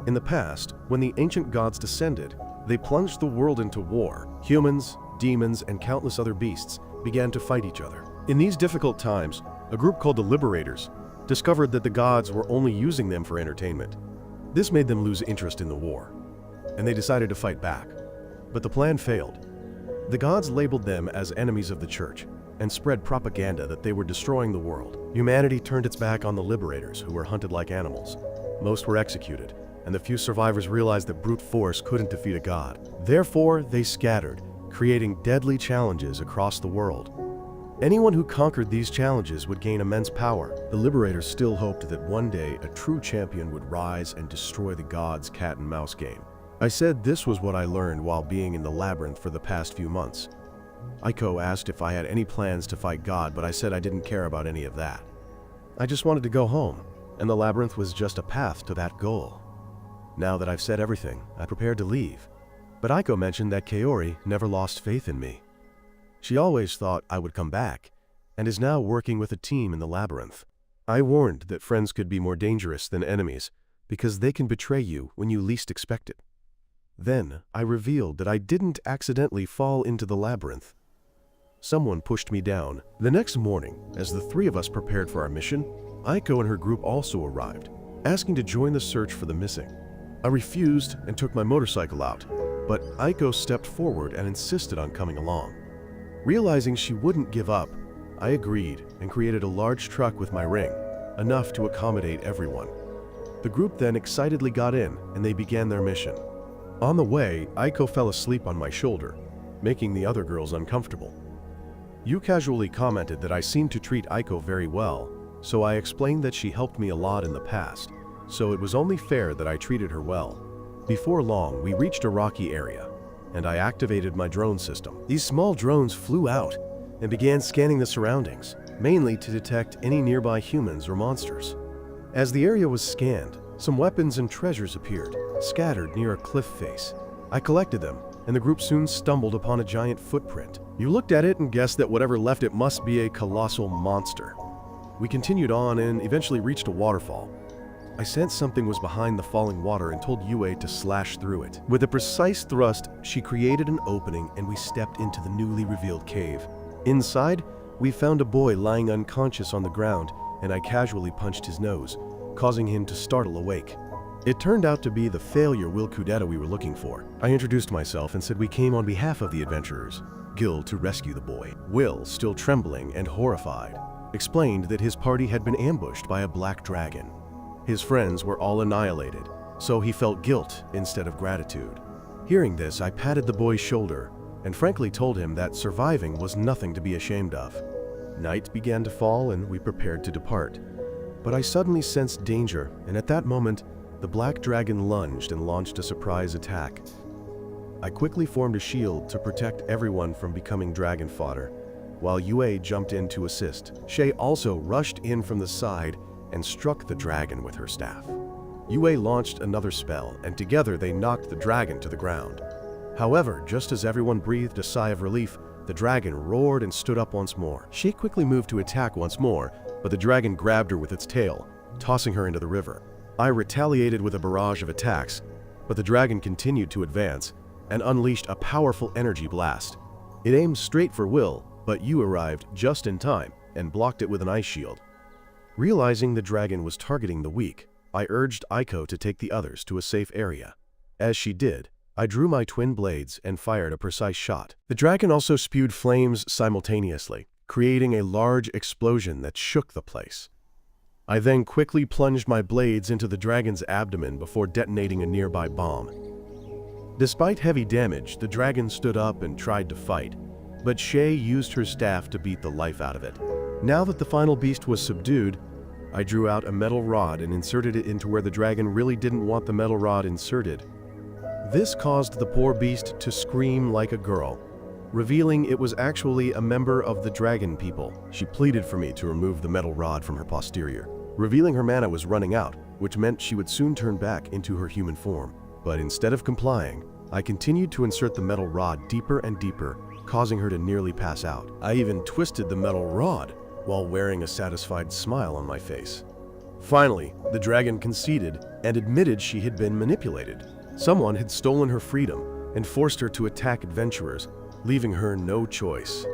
In the past, when the ancient gods descended, they plunged the world into war. Humans, demons, and countless other beasts began to fight each other. In these difficult times, a group called the Liberators discovered that the gods were only using them for entertainment. This made them lose interest in the war, and they decided to fight back. But the plan failed. The gods labeled them as enemies of the church and spread propaganda that they were destroying the world. Humanity turned its back on the Liberators, who were hunted like animals. Most were executed, and the few survivors realized that brute force couldn't defeat a god. Therefore, they scattered, creating deadly challenges across the world. Anyone who conquered these challenges would gain immense power. The Liberators still hoped that one day a true champion would rise and destroy the gods' cat-and-mouse game. I said this was what I learned while being in the labyrinth for the past few months. Aiko asked if I had any plans to fight God, but I said I didn't care about any of that. I just wanted to go home, and the labyrinth was just a path to that goal. Now that I've said everything, I prepared to leave. But Aiko mentioned that Kaori never lost faith in me. She always thought I would come back, and is now working with a team in the labyrinth. I warned that friends could be more dangerous than enemies, because they can betray you when you least expect it. Then, I revealed that I didn't accidentally fall into the labyrinth. Someone pushed me down. The next morning, as the 3 of us prepared for our mission, Aiko and her group also arrived, asking to join the search for the missing. I refused and took my motorcycle out, but Aiko stepped forward and insisted on coming along. Realizing she wouldn't give up, I agreed and created a large truck with my ring, enough to accommodate everyone. The group then excitedly got in, and they began their mission. On the way, Aiko fell asleep on my shoulder, making the other girls uncomfortable. You casually commented that I seemed to treat Aiko very well, so I explained that she helped me a lot in the past, so it was only fair that I treated her well. Before long, we reached a rocky area, and I activated my drone system. These small drones flew out and began scanning the surroundings, mainly to detect any nearby humans or monsters. As the area was scanned, some weapons and treasures appeared, scattered near a cliff face. I collected them, and the group soon stumbled upon a giant footprint. You looked at it and guessed that whatever left it must be a colossal monster. We continued on and eventually reached a waterfall. I sensed something was behind the falling water and told Yue to slash through it. With a precise thrust, she created an opening and we stepped into the newly revealed cave. Inside, we found a boy lying unconscious on the ground, and I casually punched his nose, causing him to startle awake. It turned out to be the failure Will Kudetta we were looking for. I introduced myself and said we came on behalf of the adventurers, Gil, to rescue the boy. Will, still trembling and horrified, explained that his party had been ambushed by a black dragon. His friends were all annihilated, so he felt guilt instead of gratitude. Hearing this, I patted the boy's shoulder and frankly told him that surviving was nothing to be ashamed of. Night began to fall and we prepared to depart. But I suddenly sensed danger, and at that moment, the black dragon lunged and launched a surprise attack. I quickly formed a shield to protect everyone from becoming dragon fodder, while Yue jumped in to assist. Shay also rushed in from the side and struck the dragon with her staff. Yue launched another spell, and together they knocked the dragon to the ground. However, just as everyone breathed a sigh of relief, the dragon roared and stood up once more. Shay quickly moved to attack once more, but the dragon grabbed her with its tail, tossing her into the river. I retaliated with a barrage of attacks, but the dragon continued to advance and unleashed a powerful energy blast. It aimed straight for Will, but Yu arrived just in time and blocked it with an ice shield. Realizing the dragon was targeting the weak, I urged Aiko to take the others to a safe area. As she did, I drew my twin blades and fired a precise shot. The dragon also spewed flames simultaneously, creating a large explosion that shook the place. I then quickly plunged my blades into the dragon's abdomen before detonating a nearby bomb. Despite heavy damage, the dragon stood up and tried to fight, but Shay used her staff to beat the life out of it. Now that the final beast was subdued, I drew out a metal rod and inserted it into where the dragon really didn't want the metal rod inserted. This caused the poor beast to scream like a girl, revealing it was actually a member of the dragon people. She pleaded for me to remove the metal rod from her posterior, revealing her mana was running out, which meant she would soon turn back into her human form. But instead of complying, I continued to insert the metal rod deeper and deeper, causing her to nearly pass out. I even twisted the metal rod while wearing a satisfied smile on my face. Finally, the dragon conceded and admitted she had been manipulated. Someone had stolen her freedom and forced her to attack adventurers, leaving her no choice.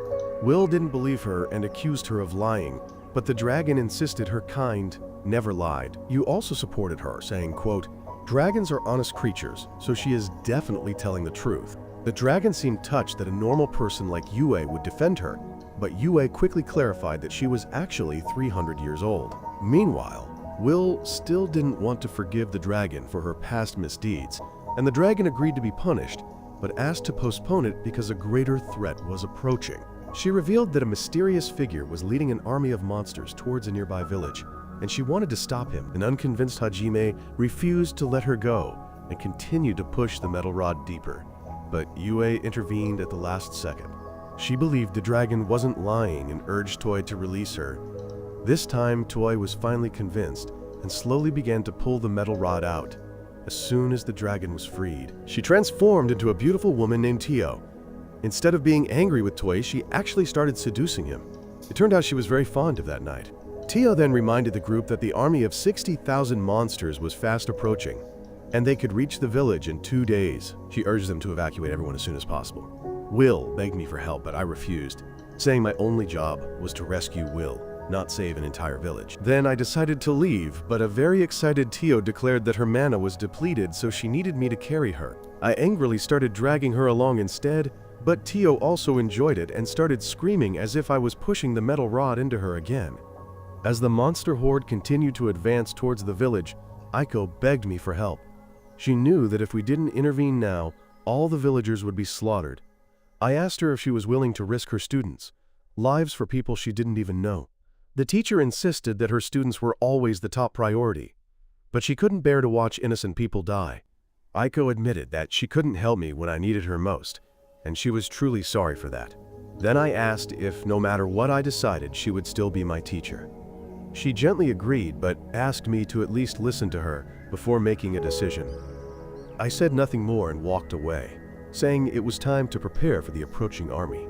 Will didn't believe her and accused her of lying, but the dragon insisted her kind never lied. You also supported her, saying, quote, "Dragons are honest creatures, so she is definitely telling the truth." The dragon seemed touched that a normal person like Yue would defend her, but Yue quickly clarified that she was actually 300 years old. Meanwhile, Will still didn't want to forgive the dragon for her past misdeeds, and the dragon agreed to be punished, but asked to postpone it because a greater threat was approaching. She revealed that a mysterious figure was leading an army of monsters towards a nearby village, and she wanted to stop him. An unconvinced Hajime refused to let her go and continued to push the metal rod deeper, but Yue intervened at the last second. She believed the dragon wasn't lying and urged Toy to release her. This time, Toy was finally convinced and slowly began to pull the metal rod out. As soon as the dragon was freed, she transformed into a beautiful woman named Tio. Instead of being angry with Toy, she actually started seducing him. It turned out she was very fond of that night. Tio then reminded the group that the army of 60,000 monsters was fast approaching, and they could reach the village in 2 days. She urged them to evacuate everyone as soon as possible. Will begged me for help, but I refused, saying my only job was to rescue Will, not save an entire village. Then I decided to leave, but a very excited Tio declared that her mana was depleted, so she needed me to carry her. I angrily started dragging her along instead, but Tio also enjoyed it and started screaming as if I was pushing the metal rod into her again. As the monster horde continued to advance towards the village, Aiko begged me for help. She knew that if we didn't intervene now, all the villagers would be slaughtered. I asked her if she was willing to risk her students, lives for people she didn't even know. The teacher insisted that her students were always the top priority. but she couldn't bear to watch innocent people die. Aiko admitted that she couldn't help me when I needed her most, and she was truly sorry for that. Then I asked if no matter what I decided, she would still be my teacher. She gently agreed, but asked me to at least listen to her before making a decision. I said nothing more and walked away, saying it was time to prepare for the approaching army.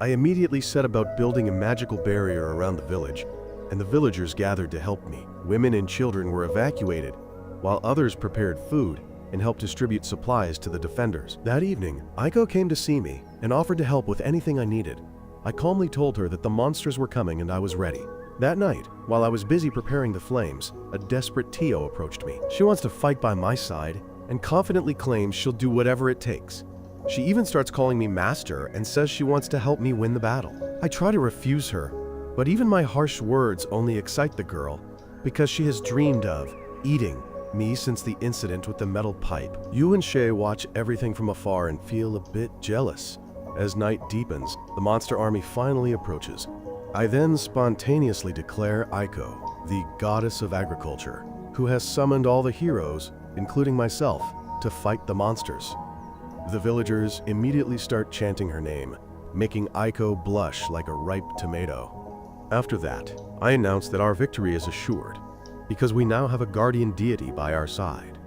I immediately set about building a magical barrier around the village, and the villagers gathered to help me. Women and children were evacuated, while others prepared food and helped distribute supplies to the defenders. That evening, Aiko came to see me and offered to help with anything I needed. I calmly told her that the monsters were coming and I was ready. That night, while I was busy preparing the flames, a desperate Tio approached me. She wants to fight by my side and confidently claims she'll do whatever it takes. She even starts calling me master and says she wants to help me win the battle. I try to refuse her, but even my harsh words only excite the girl because she has dreamed of eating me since the incident with the metal pipe. You and Shay watch everything from afar and feel a bit jealous. As night deepens, the monster army finally approaches. I then spontaneously declare Aiko, the goddess of agriculture, who has summoned all the heroes, including myself, to fight the monsters. The villagers immediately start chanting her name, making Aiko blush like a ripe tomato. After that, I announce that our victory is assured, because we now have a guardian deity by our side.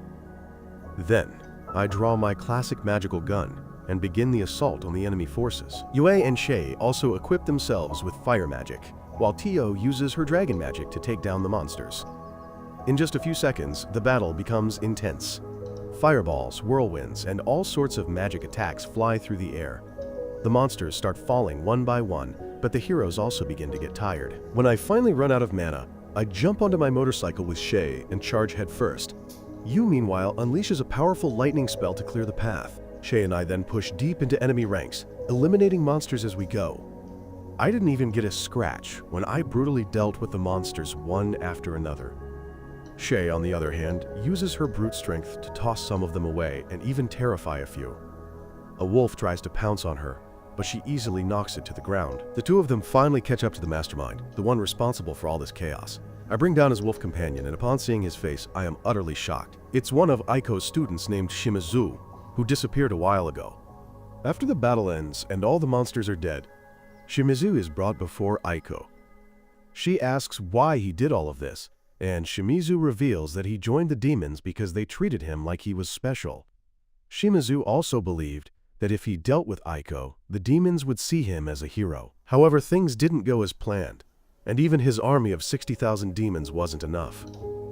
Then, I draw my classic magical gun and begin the assault on the enemy forces. Yue and Shay also equip themselves with fire magic, while Tio uses her dragon magic to take down the monsters. In just a few seconds, the battle becomes intense. Fireballs, whirlwinds, and all sorts of magic attacks fly through the air. The monsters start falling one by one, but the heroes also begin to get tired. When I finally run out of mana, I jump onto my motorcycle with Shay and charge headfirst. Yu, meanwhile, unleashes a powerful lightning spell to clear the path. Shay and I then push deep into enemy ranks, eliminating monsters as we go. I didn't even get a scratch when I brutally dealt with the monsters one after another. Shay, on the other hand, uses her brute strength to toss some of them away and even terrify a few. A wolf tries to pounce on her, but she easily knocks it to the ground. The two of them finally catch up to the mastermind, the one responsible for all this chaos. I bring down his wolf companion, and upon seeing his face, I am utterly shocked. It's one of Aiko's students named Shimizu, who disappeared a while ago. After the battle ends and all the monsters are dead, Shimizu is brought before Aiko. She asks why he did all of this, and Shimizu reveals that he joined the demons because they treated him like he was special. Shimizu also believed that if he dealt with Aiko, the demons would see him as a hero. However, things didn't go as planned, and even his army of 60,000 demons wasn't enough.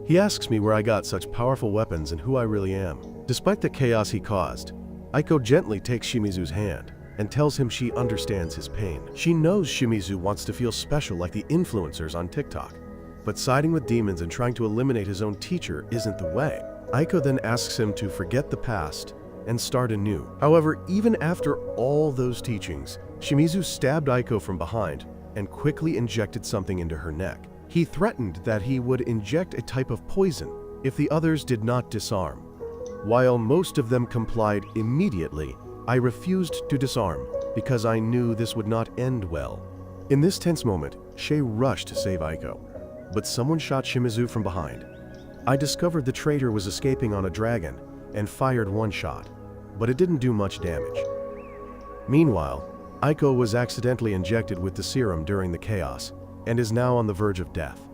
He asks me where I got such powerful weapons and who I really am. Despite the chaos he caused, Aiko gently takes Shimizu's hand and tells him she understands his pain. She knows Shimizu wants to feel special like the influencers on TikTok, but siding with demons and trying to eliminate his own teacher isn't the way. Aiko then asks him to forget the past and start anew. However, even after all those teachings, Shimizu stabbed Aiko from behind and quickly injected something into her neck. He threatened that he would inject a type of poison if the others did not disarm. While most of them complied immediately, I refused to disarm because I knew this would not end well. In this tense moment, Shay rushed to save Aiko, but someone shot Shimizu from behind. I discovered the traitor was escaping on a dragon and fired one shot, but it didn't do much damage. Meanwhile, Aiko was accidentally injected with the serum during the chaos and is now on the verge of death.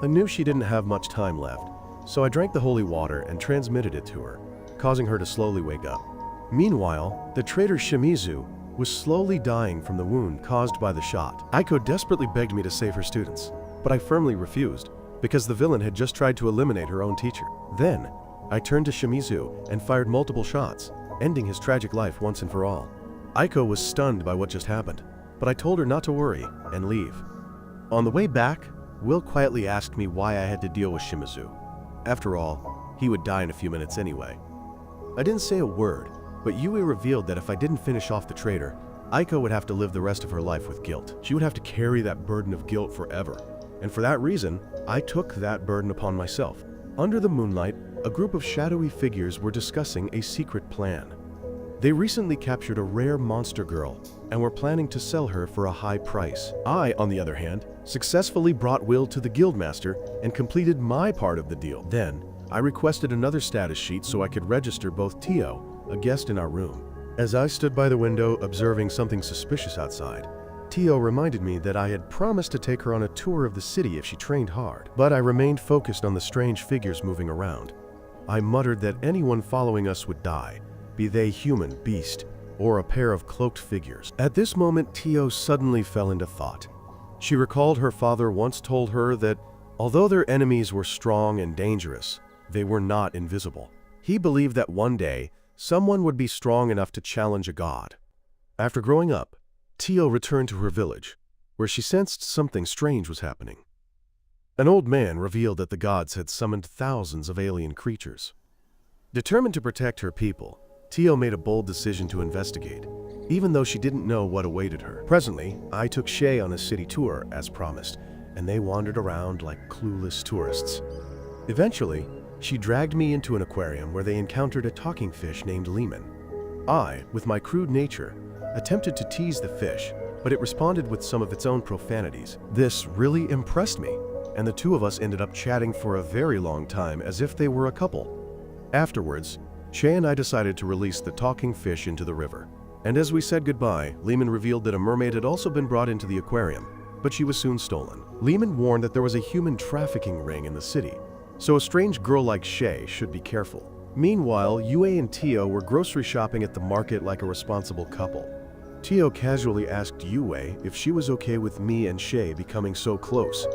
I knew she didn't have much time left, so I drank the holy water and transmitted it to her, causing her to slowly wake up. Meanwhile, the traitor Shimizu was slowly dying from the wound caused by the shot. Aiko desperately begged me to save her students, but I firmly refused because the villain had just tried to eliminate her own teacher. Then, I turned to Shimizu and fired multiple shots, ending his tragic life once and for all. Aiko was stunned by what just happened, but I told her not to worry and leave. On the way back, Will quietly asked me why I had to deal with Shimizu. After all, he would die in a few minutes anyway. I didn't say a word, but Yui revealed that if I didn't finish off the traitor, Aiko would have to live the rest of her life with guilt. She would have to carry that burden of guilt forever, and for that reason, I took that burden upon myself. Under the moonlight, a group of shadowy figures were discussing a secret plan. They recently captured a rare monster girl and were planning to sell her for a high price. I, on the other hand, successfully brought Will to the guildmaster and completed my part of the deal. Then, I requested another status sheet so I could register both Tio, a guest in our room. As I stood by the window observing something suspicious outside, Tio reminded me that I had promised to take her on a tour of the city if she trained hard, but I remained focused on the strange figures moving around. I muttered that anyone following us would die, be they human, beast, or a pair of cloaked figures. At this moment, Tio suddenly fell into thought. She recalled her father once told her that although their enemies were strong and dangerous, they were not invisible. He believed that one day, someone would be strong enough to challenge a god. After growing up, Tio returned to her village, where she sensed something strange was happening. An old man revealed that the gods had summoned thousands of alien creatures. Determined to protect her people, Tio made a bold decision to investigate, even though she didn't know what awaited her. Presently, I took Shay on a city tour, as promised, and they wandered around like clueless tourists. Eventually, she dragged me into an aquarium where they encountered a talking fish named Lehman. I, with my crude nature, attempted to tease the fish, but it responded with some of its own profanities. This really impressed me, and the two of us ended up chatting for a very long time as if they were a couple. Afterwards, Shay and I decided to release the talking fish into the river. And as we said goodbye, Lehman revealed that a mermaid had also been brought into the aquarium, but she was soon stolen. Lehman warned that there was a human trafficking ring in the city, so a strange girl like Shay should be careful. Meanwhile, Yue and Tio were grocery shopping at the market like a responsible couple. Tio casually asked Yue if she was okay with me and Shay becoming so close.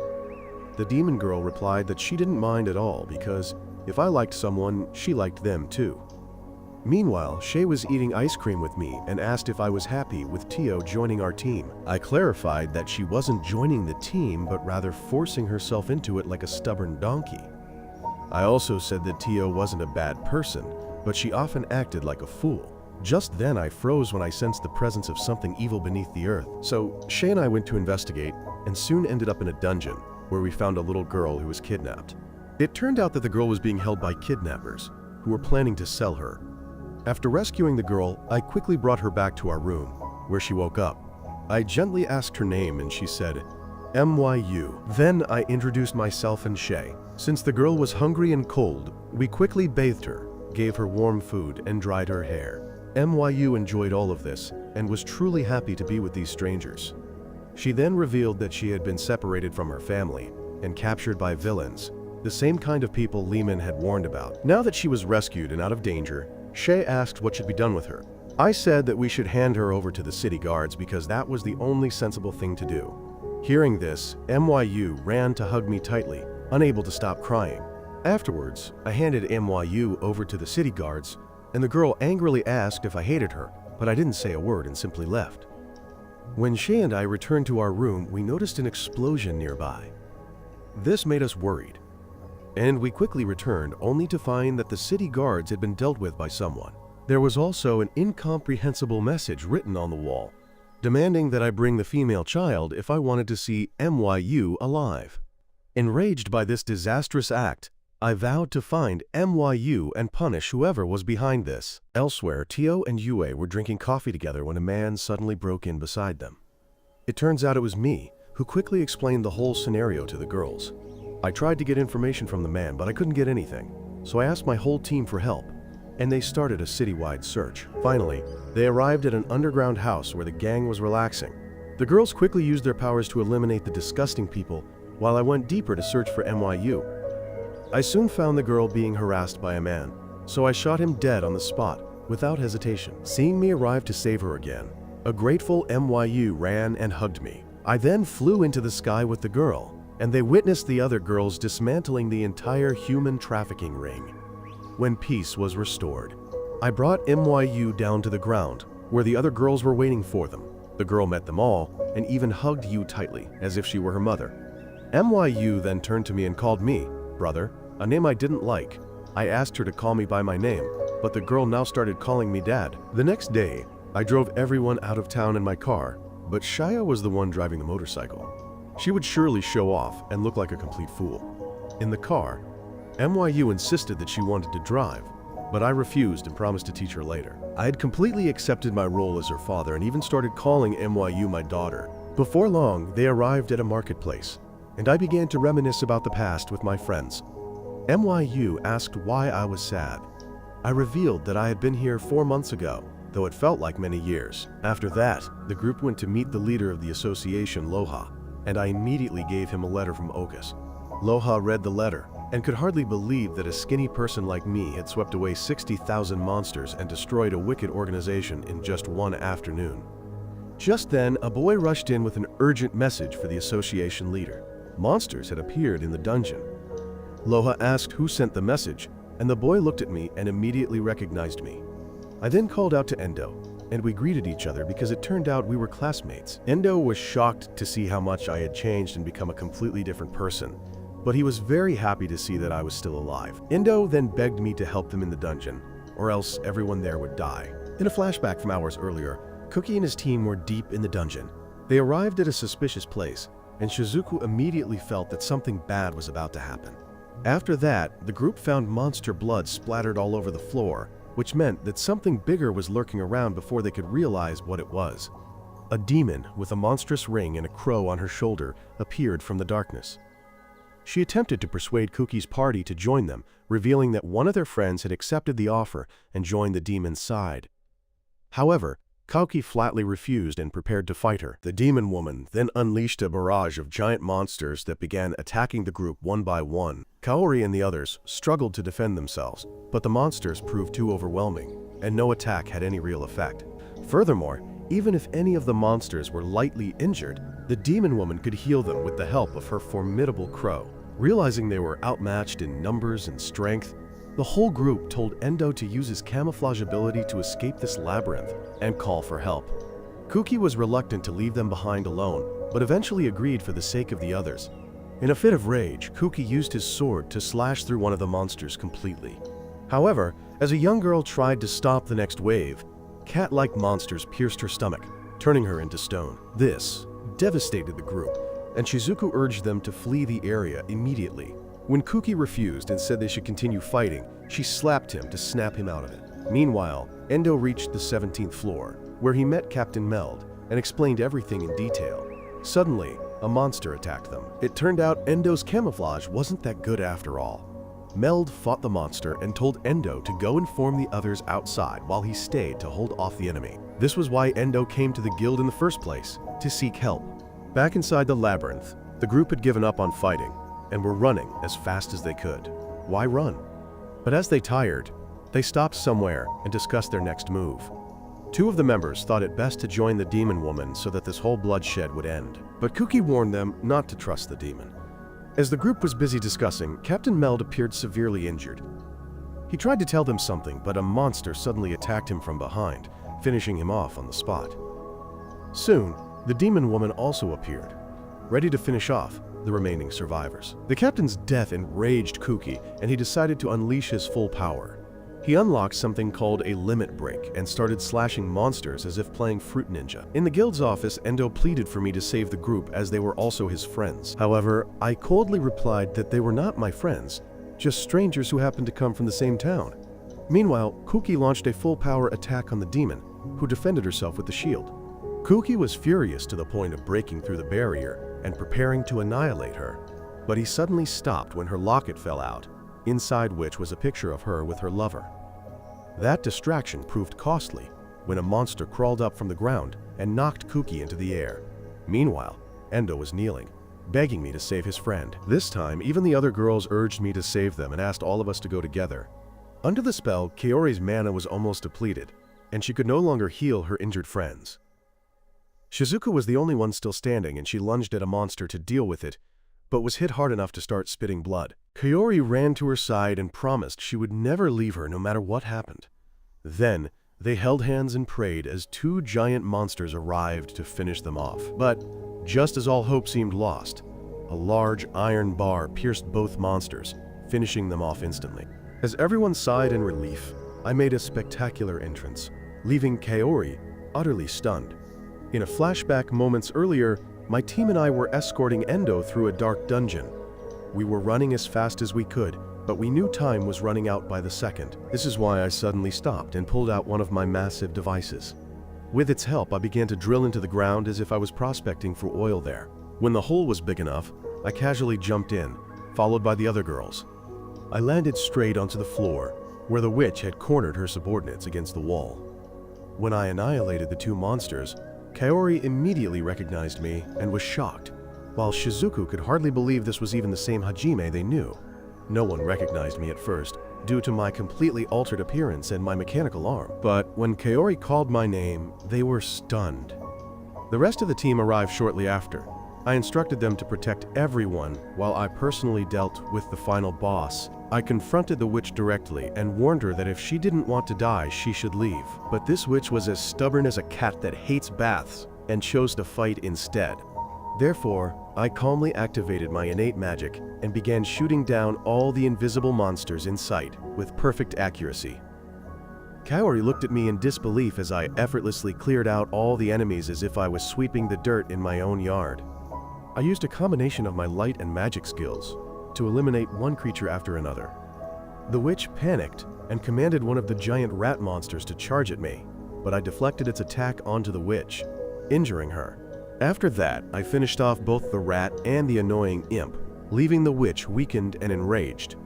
The demon girl replied that she didn't mind at all because if I liked someone, she liked them too. Meanwhile, Shay was eating ice cream with me and asked if I was happy with Tio joining our team. I clarified that she wasn't joining the team but rather forcing herself into it like a stubborn donkey. I also said that Tio wasn't a bad person, but she often acted like a fool. Just then I froze when I sensed the presence of something evil beneath the earth. So Shay and I went to investigate and soon ended up in a dungeon where we found a little girl who was kidnapped. It turned out that the girl was being held by kidnappers who were planning to sell her. After rescuing the girl, I quickly brought her back to our room, where she woke up. I gently asked her name and she said, MYU. Then I introduced myself and Shay. Since the girl was hungry and cold, we quickly bathed her, gave her warm food, and dried her hair. MYU enjoyed all of this and was truly happy to be with these strangers. She then revealed that she had been separated from her family and captured by villains, the same kind of people Lehman had warned about. Now that she was rescued and out of danger, Shay asked what should be done with her. I said that we should hand her over to the city guards because that was the only sensible thing to do. Hearing this, MYU ran to hug me tightly, unable to stop crying. Afterwards, I handed MYU over to the city guards, and the girl angrily asked if I hated her, but I didn't say a word and simply left. When Shay and I returned to our room, we noticed an explosion nearby. This made us worried, and we quickly returned only to find that the city guards had been dealt with by someone. There was also an incomprehensible message written on the wall, demanding that I bring the female child if I wanted to see MYU alive. Enraged by this disastrous act, I vowed to find MYU and punish whoever was behind this. Elsewhere, Tio and Yue were drinking coffee together when a man suddenly broke in beside them. It turns out it was me, who quickly explained the whole scenario to the girls. I tried to get information from the man, but I couldn't get anything, so I asked my whole team for help, and they started a citywide search. Finally, they arrived at an underground house where the gang was relaxing. The girls quickly used their powers to eliminate the disgusting people, while I went deeper to search for MYU. I soon found the girl being harassed by a man, so I shot him dead on the spot, without hesitation. Seeing me arrive to save her again, a grateful MYU ran and hugged me. I then flew into the sky with the girl, and they witnessed the other girls dismantling the entire human trafficking ring. When peace was restored, I brought MYU down to the ground, where the other girls were waiting for them. The girl met them all, and even hugged Yu tightly, as if she were her mother. MYU then turned to me and called me brother, a name I didn't like. I asked her to call me by my name, but the girl now started calling me dad. The next day, I drove everyone out of town in my car, but Shaya was the one driving the motorcycle. She would surely show off and look like a complete fool. In the car, MYU insisted that she wanted to drive, but I refused and promised to teach her later. I had completely accepted my role as her father and even started calling MYU my daughter. Before long, they arrived at a marketplace, and I began to reminisce about the past with my friends. MYU asked why I was sad. I revealed that I had been here 4 months ago, though it felt like many years. After that, the group went to meet the leader of the association, Loha, and I immediately gave him a letter from Orcus. Loha read the letter and could hardly believe that a skinny person like me had swept away 60,000 monsters and destroyed a wicked organization in just one afternoon. Just then, a boy rushed in with an urgent message for the association leader. Monsters had appeared in the dungeon. Loha asked who sent the message, and the boy looked at me and immediately recognized me. I then called out to Endo, and we greeted each other because it turned out we were classmates. Endo was shocked to see how much I had changed and become a completely different person, but he was very happy to see that I was still alive. Endo then begged me to help them in the dungeon, or else everyone there would die. In a flashback from hours earlier, Cookie and his team were deep in the dungeon. They arrived at a suspicious place, and Shizuku immediately felt that something bad was about to happen. After that, the group found monster blood splattered all over the floor, which meant that something bigger was lurking around before they could realize what it was. A demon with a monstrous ring and a crow on her shoulder appeared from the darkness. She attempted to persuade Cookie's party to join them, revealing that one of their friends had accepted the offer and joined the demon's side. However, Kauki flatly refused and prepared to fight her. The demon woman then unleashed a barrage of giant monsters that began attacking the group one by one. Kaori and the others struggled to defend themselves, but the monsters proved too overwhelming, and no attack had any real effect. Furthermore, even if any of the monsters were lightly injured, the demon woman could heal them with the help of her formidable crow. Realizing they were outmatched in numbers and strength, the whole group told Endo to use his camouflage ability to escape this labyrinth and call for help. Kuki was reluctant to leave them behind alone, but eventually agreed for the sake of the others. In a fit of rage, Kuki used his sword to slash through one of the monsters completely. However, as a young girl tried to stop the next wave, cat-like monsters pierced her stomach, turning her into stone. This devastated the group, and Shizuku urged them to flee the area immediately. When Kuki refused and said they should continue fighting, she slapped him to snap him out of it. Meanwhile, Endo reached the 17th floor, where he met Captain Meld and explained everything in detail. Suddenly, a monster attacked them. It turned out Endo's camouflage wasn't that good after all. Meld fought the monster and told Endo to go inform the others outside while he stayed to hold off the enemy. This was why Endo came to the guild in the first place, to seek help. Back inside the labyrinth, the group had given up on fighting and were running as fast as they could. Why run? But as they tired, they stopped somewhere and discussed their next move. 2 of the members thought it best to join the demon woman so that this whole bloodshed would end. But Kuki warned them not to trust the demon. As the group was busy discussing, Captain Meld appeared severely injured. He tried to tell them something, but a monster suddenly attacked him from behind, finishing him off on the spot. Soon, the demon woman also appeared, ready to finish off the remaining survivors. The captain's death enraged Kuki, and he decided to unleash his full power. He unlocked something called a limit break and started slashing monsters as if playing Fruit Ninja. In the guild's office, Endo pleaded for me to save the group as they were also his friends. However, I coldly replied that they were not my friends, just strangers who happened to come from the same town. Meanwhile, Kuki launched a full-power attack on the demon, who defended herself with the shield. Kuki was furious to the point of breaking through the barrier and preparing to annihilate her, but he suddenly stopped when her locket fell out, inside which was a picture of her with her lover. That distraction proved costly when a monster crawled up from the ground and knocked Kuki into the air. Meanwhile, Endo was kneeling, begging me to save his friend. This time, even the other girls urged me to save them and asked all of us to go together. Under the spell, Kaori's mana was almost depleted, and she could no longer heal her injured friends. Shizuku was the only one still standing, and she lunged at a monster to deal with it, but was hit hard enough to start spitting blood. Kaori ran to her side and promised she would never leave her no matter what happened. Then, they held hands and prayed as 2 giant monsters arrived to finish them off. But, just as all hope seemed lost, a large iron bar pierced both monsters, finishing them off instantly. As everyone sighed in relief, I made a spectacular entrance, leaving Kaori utterly stunned. In a flashback moments earlier, my team and I were escorting Endo through a dark dungeon. We were running as fast as we could, but we knew time was running out by the second. This is why I suddenly stopped and pulled out one of my massive devices. With its help, I began to drill into the ground as if I was prospecting for oil there. When the hole was big enough, I casually jumped in, followed by the other girls. I landed straight onto the floor, where the witch had cornered her subordinates against the wall. When I annihilated the two monsters, Kaori immediately recognized me and was shocked, while Shizuku could hardly believe this was even the same Hajime they knew. No one recognized me at first, due to my completely altered appearance and my mechanical arm, but when Kaori called my name, they were stunned. The rest of the team arrived shortly after. I instructed them to protect everyone while I personally dealt with the final boss. I confronted the witch directly and warned her that if she didn't want to die, she should leave. But this witch was as stubborn as a cat that hates baths and chose to fight instead. Therefore, I calmly activated my innate magic and began shooting down all the invisible monsters in sight with perfect accuracy. Kaori looked at me in disbelief as I effortlessly cleared out all the enemies as if I was sweeping the dirt in my own yard. I used a combination of my light and magic skills to eliminate one creature after another. The witch panicked and commanded one of the giant rat monsters to charge at me, but I deflected its attack onto the witch, injuring her. After that, I finished off both the rat and the annoying imp, leaving the witch weakened and enraged.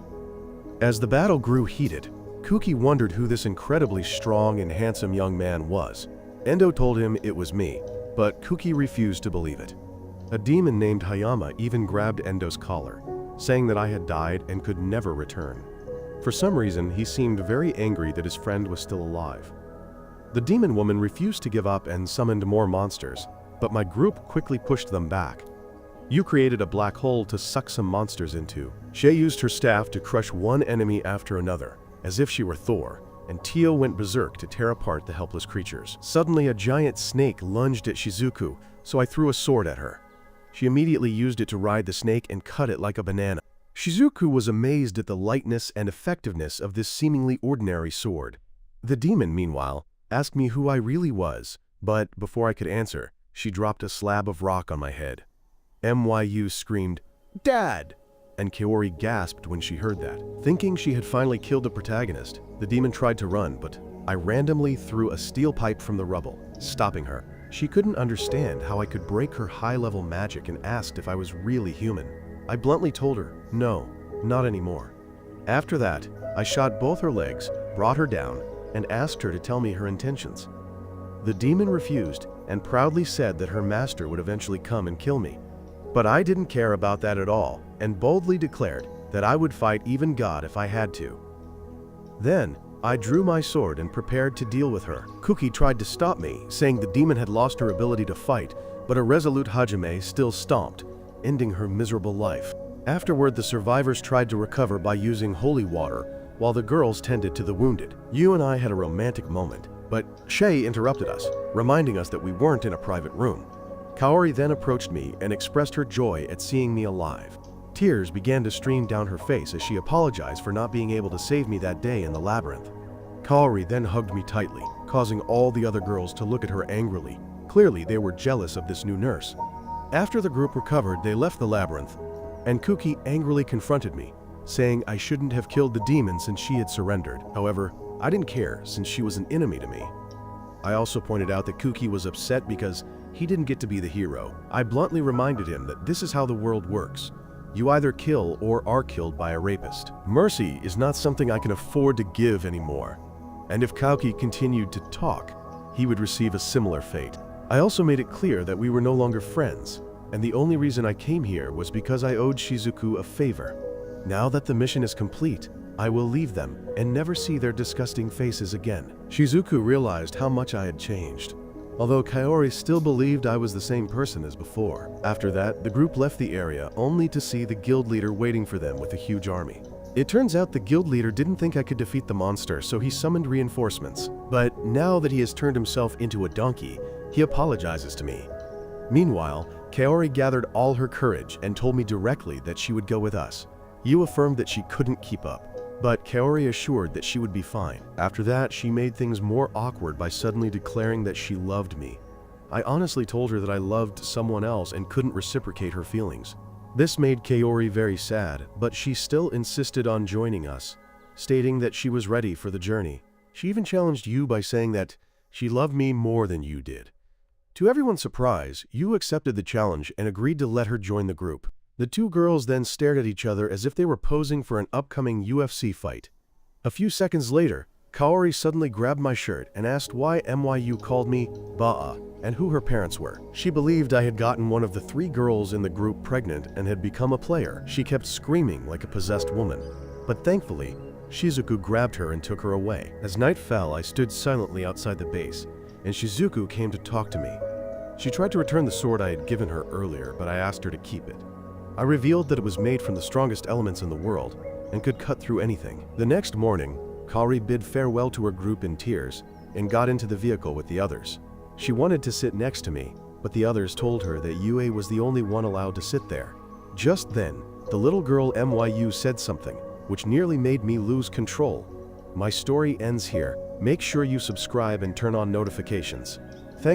As the battle grew heated, Kuki wondered who this incredibly strong and handsome young man was. Endo told him it was me, but Kuki refused to believe it. A demon named Hayama even grabbed Endo's collar, saying that I had died and could never return. For some reason, he seemed very angry that his friend was still alive. The demon woman refused to give up and summoned more monsters, but my group quickly pushed them back. You created a black hole to suck some monsters into. Shay used her staff to crush one enemy after another, as if she were Thor, and Tio went berserk to tear apart the helpless creatures. Suddenly, a giant snake lunged at Shizuku, so I threw a sword at her. She immediately used it to ride the snake and cut it like a banana. Shizuku was amazed at the lightness and effectiveness of this seemingly ordinary sword. The demon, meanwhile, asked me who I really was, but before I could answer, she dropped a slab of rock on my head. MYU screamed, "Dad!" and Kaori gasped when she heard that. Thinking she had finally killed the protagonist, the demon tried to run, but I randomly threw a steel pipe from the rubble, stopping her. She couldn't understand how I could break her high-level magic and asked if I was really human. I bluntly told her, no, not anymore. After that, I shot both her legs, brought her down, and asked her to tell me her intentions. The demon refused and proudly said that her master would eventually come and kill me. But I didn't care about that at all and boldly declared that I would fight even God if I had to. Then, I drew my sword and prepared to deal with her. Kuki tried to stop me, saying the demon had lost her ability to fight, but a resolute Hajime still stomped, ending her miserable life. Afterward, the survivors tried to recover by using holy water, while the girls tended to the wounded. You and I had a romantic moment, but Shay interrupted us, reminding us that we weren't in a private room. Kaori then approached me and expressed her joy at seeing me alive. Tears began to stream down her face as she apologized for not being able to save me that day in the labyrinth. Kaori then hugged me tightly, causing all the other girls to look at her angrily. Clearly, they were jealous of this new nurse. After the group recovered, they left the labyrinth, and Kuki angrily confronted me, saying I shouldn't have killed the demon since she had surrendered. However, I didn't care since she was an enemy to me. I also pointed out that Kuki was upset because he didn't get to be the hero. I bluntly reminded him that this is how the world works. You either kill or are killed by a rapist. Mercy is not something I can afford to give anymore. And if Kauki continued to talk, he would receive a similar fate. I also made it clear that we were no longer friends, and the only reason I came here was because I owed Shizuku a favor. Now that the mission is complete, I will leave them and never see their disgusting faces again. Shizuku realized how much I had changed, although Kaori still believed I was the same person as before. After that, the group left the area only to see the guild leader waiting for them with a huge army. It turns out the guild leader didn't think I could defeat the monster, so he summoned reinforcements. But now that he has turned himself into a donkey, he apologizes to me. Meanwhile, Kaori gathered all her courage and told me directly that she would go with us. Yu affirmed that she couldn't keep up, but Kaori assured that she would be fine. After that, she made things more awkward by suddenly declaring that she loved me. I honestly told her that I loved someone else and couldn't reciprocate her feelings. This made Kaori very sad, but she still insisted on joining us, stating that she was ready for the journey. She even challenged Yu by saying that she loved me more than you did. To everyone's surprise, Yu accepted the challenge and agreed to let her join the group. The two girls then stared at each other as if they were posing for an upcoming UFC fight. A few seconds later, Kaori suddenly grabbed my shirt and asked why Yu called me Ba'a and who her parents were. She believed I had gotten one of the 3 girls in the group pregnant and had become a player. She kept screaming like a possessed woman. But thankfully, Shizuku grabbed her and took her away. As night fell, I stood silently outside the base, and Shizuku came to talk to me. She tried to return the sword I had given her earlier, but I asked her to keep it. I revealed that it was made from the strongest elements in the world and could cut through anything. The next morning, Kaori bid farewell to her group in tears and got into the vehicle with the others. She wanted to sit next to me, but the others told her that Yue was the only one allowed to sit there. Just then, the little girl Myu said something, which nearly made me lose control. My story ends here. Make sure you subscribe and turn on notifications.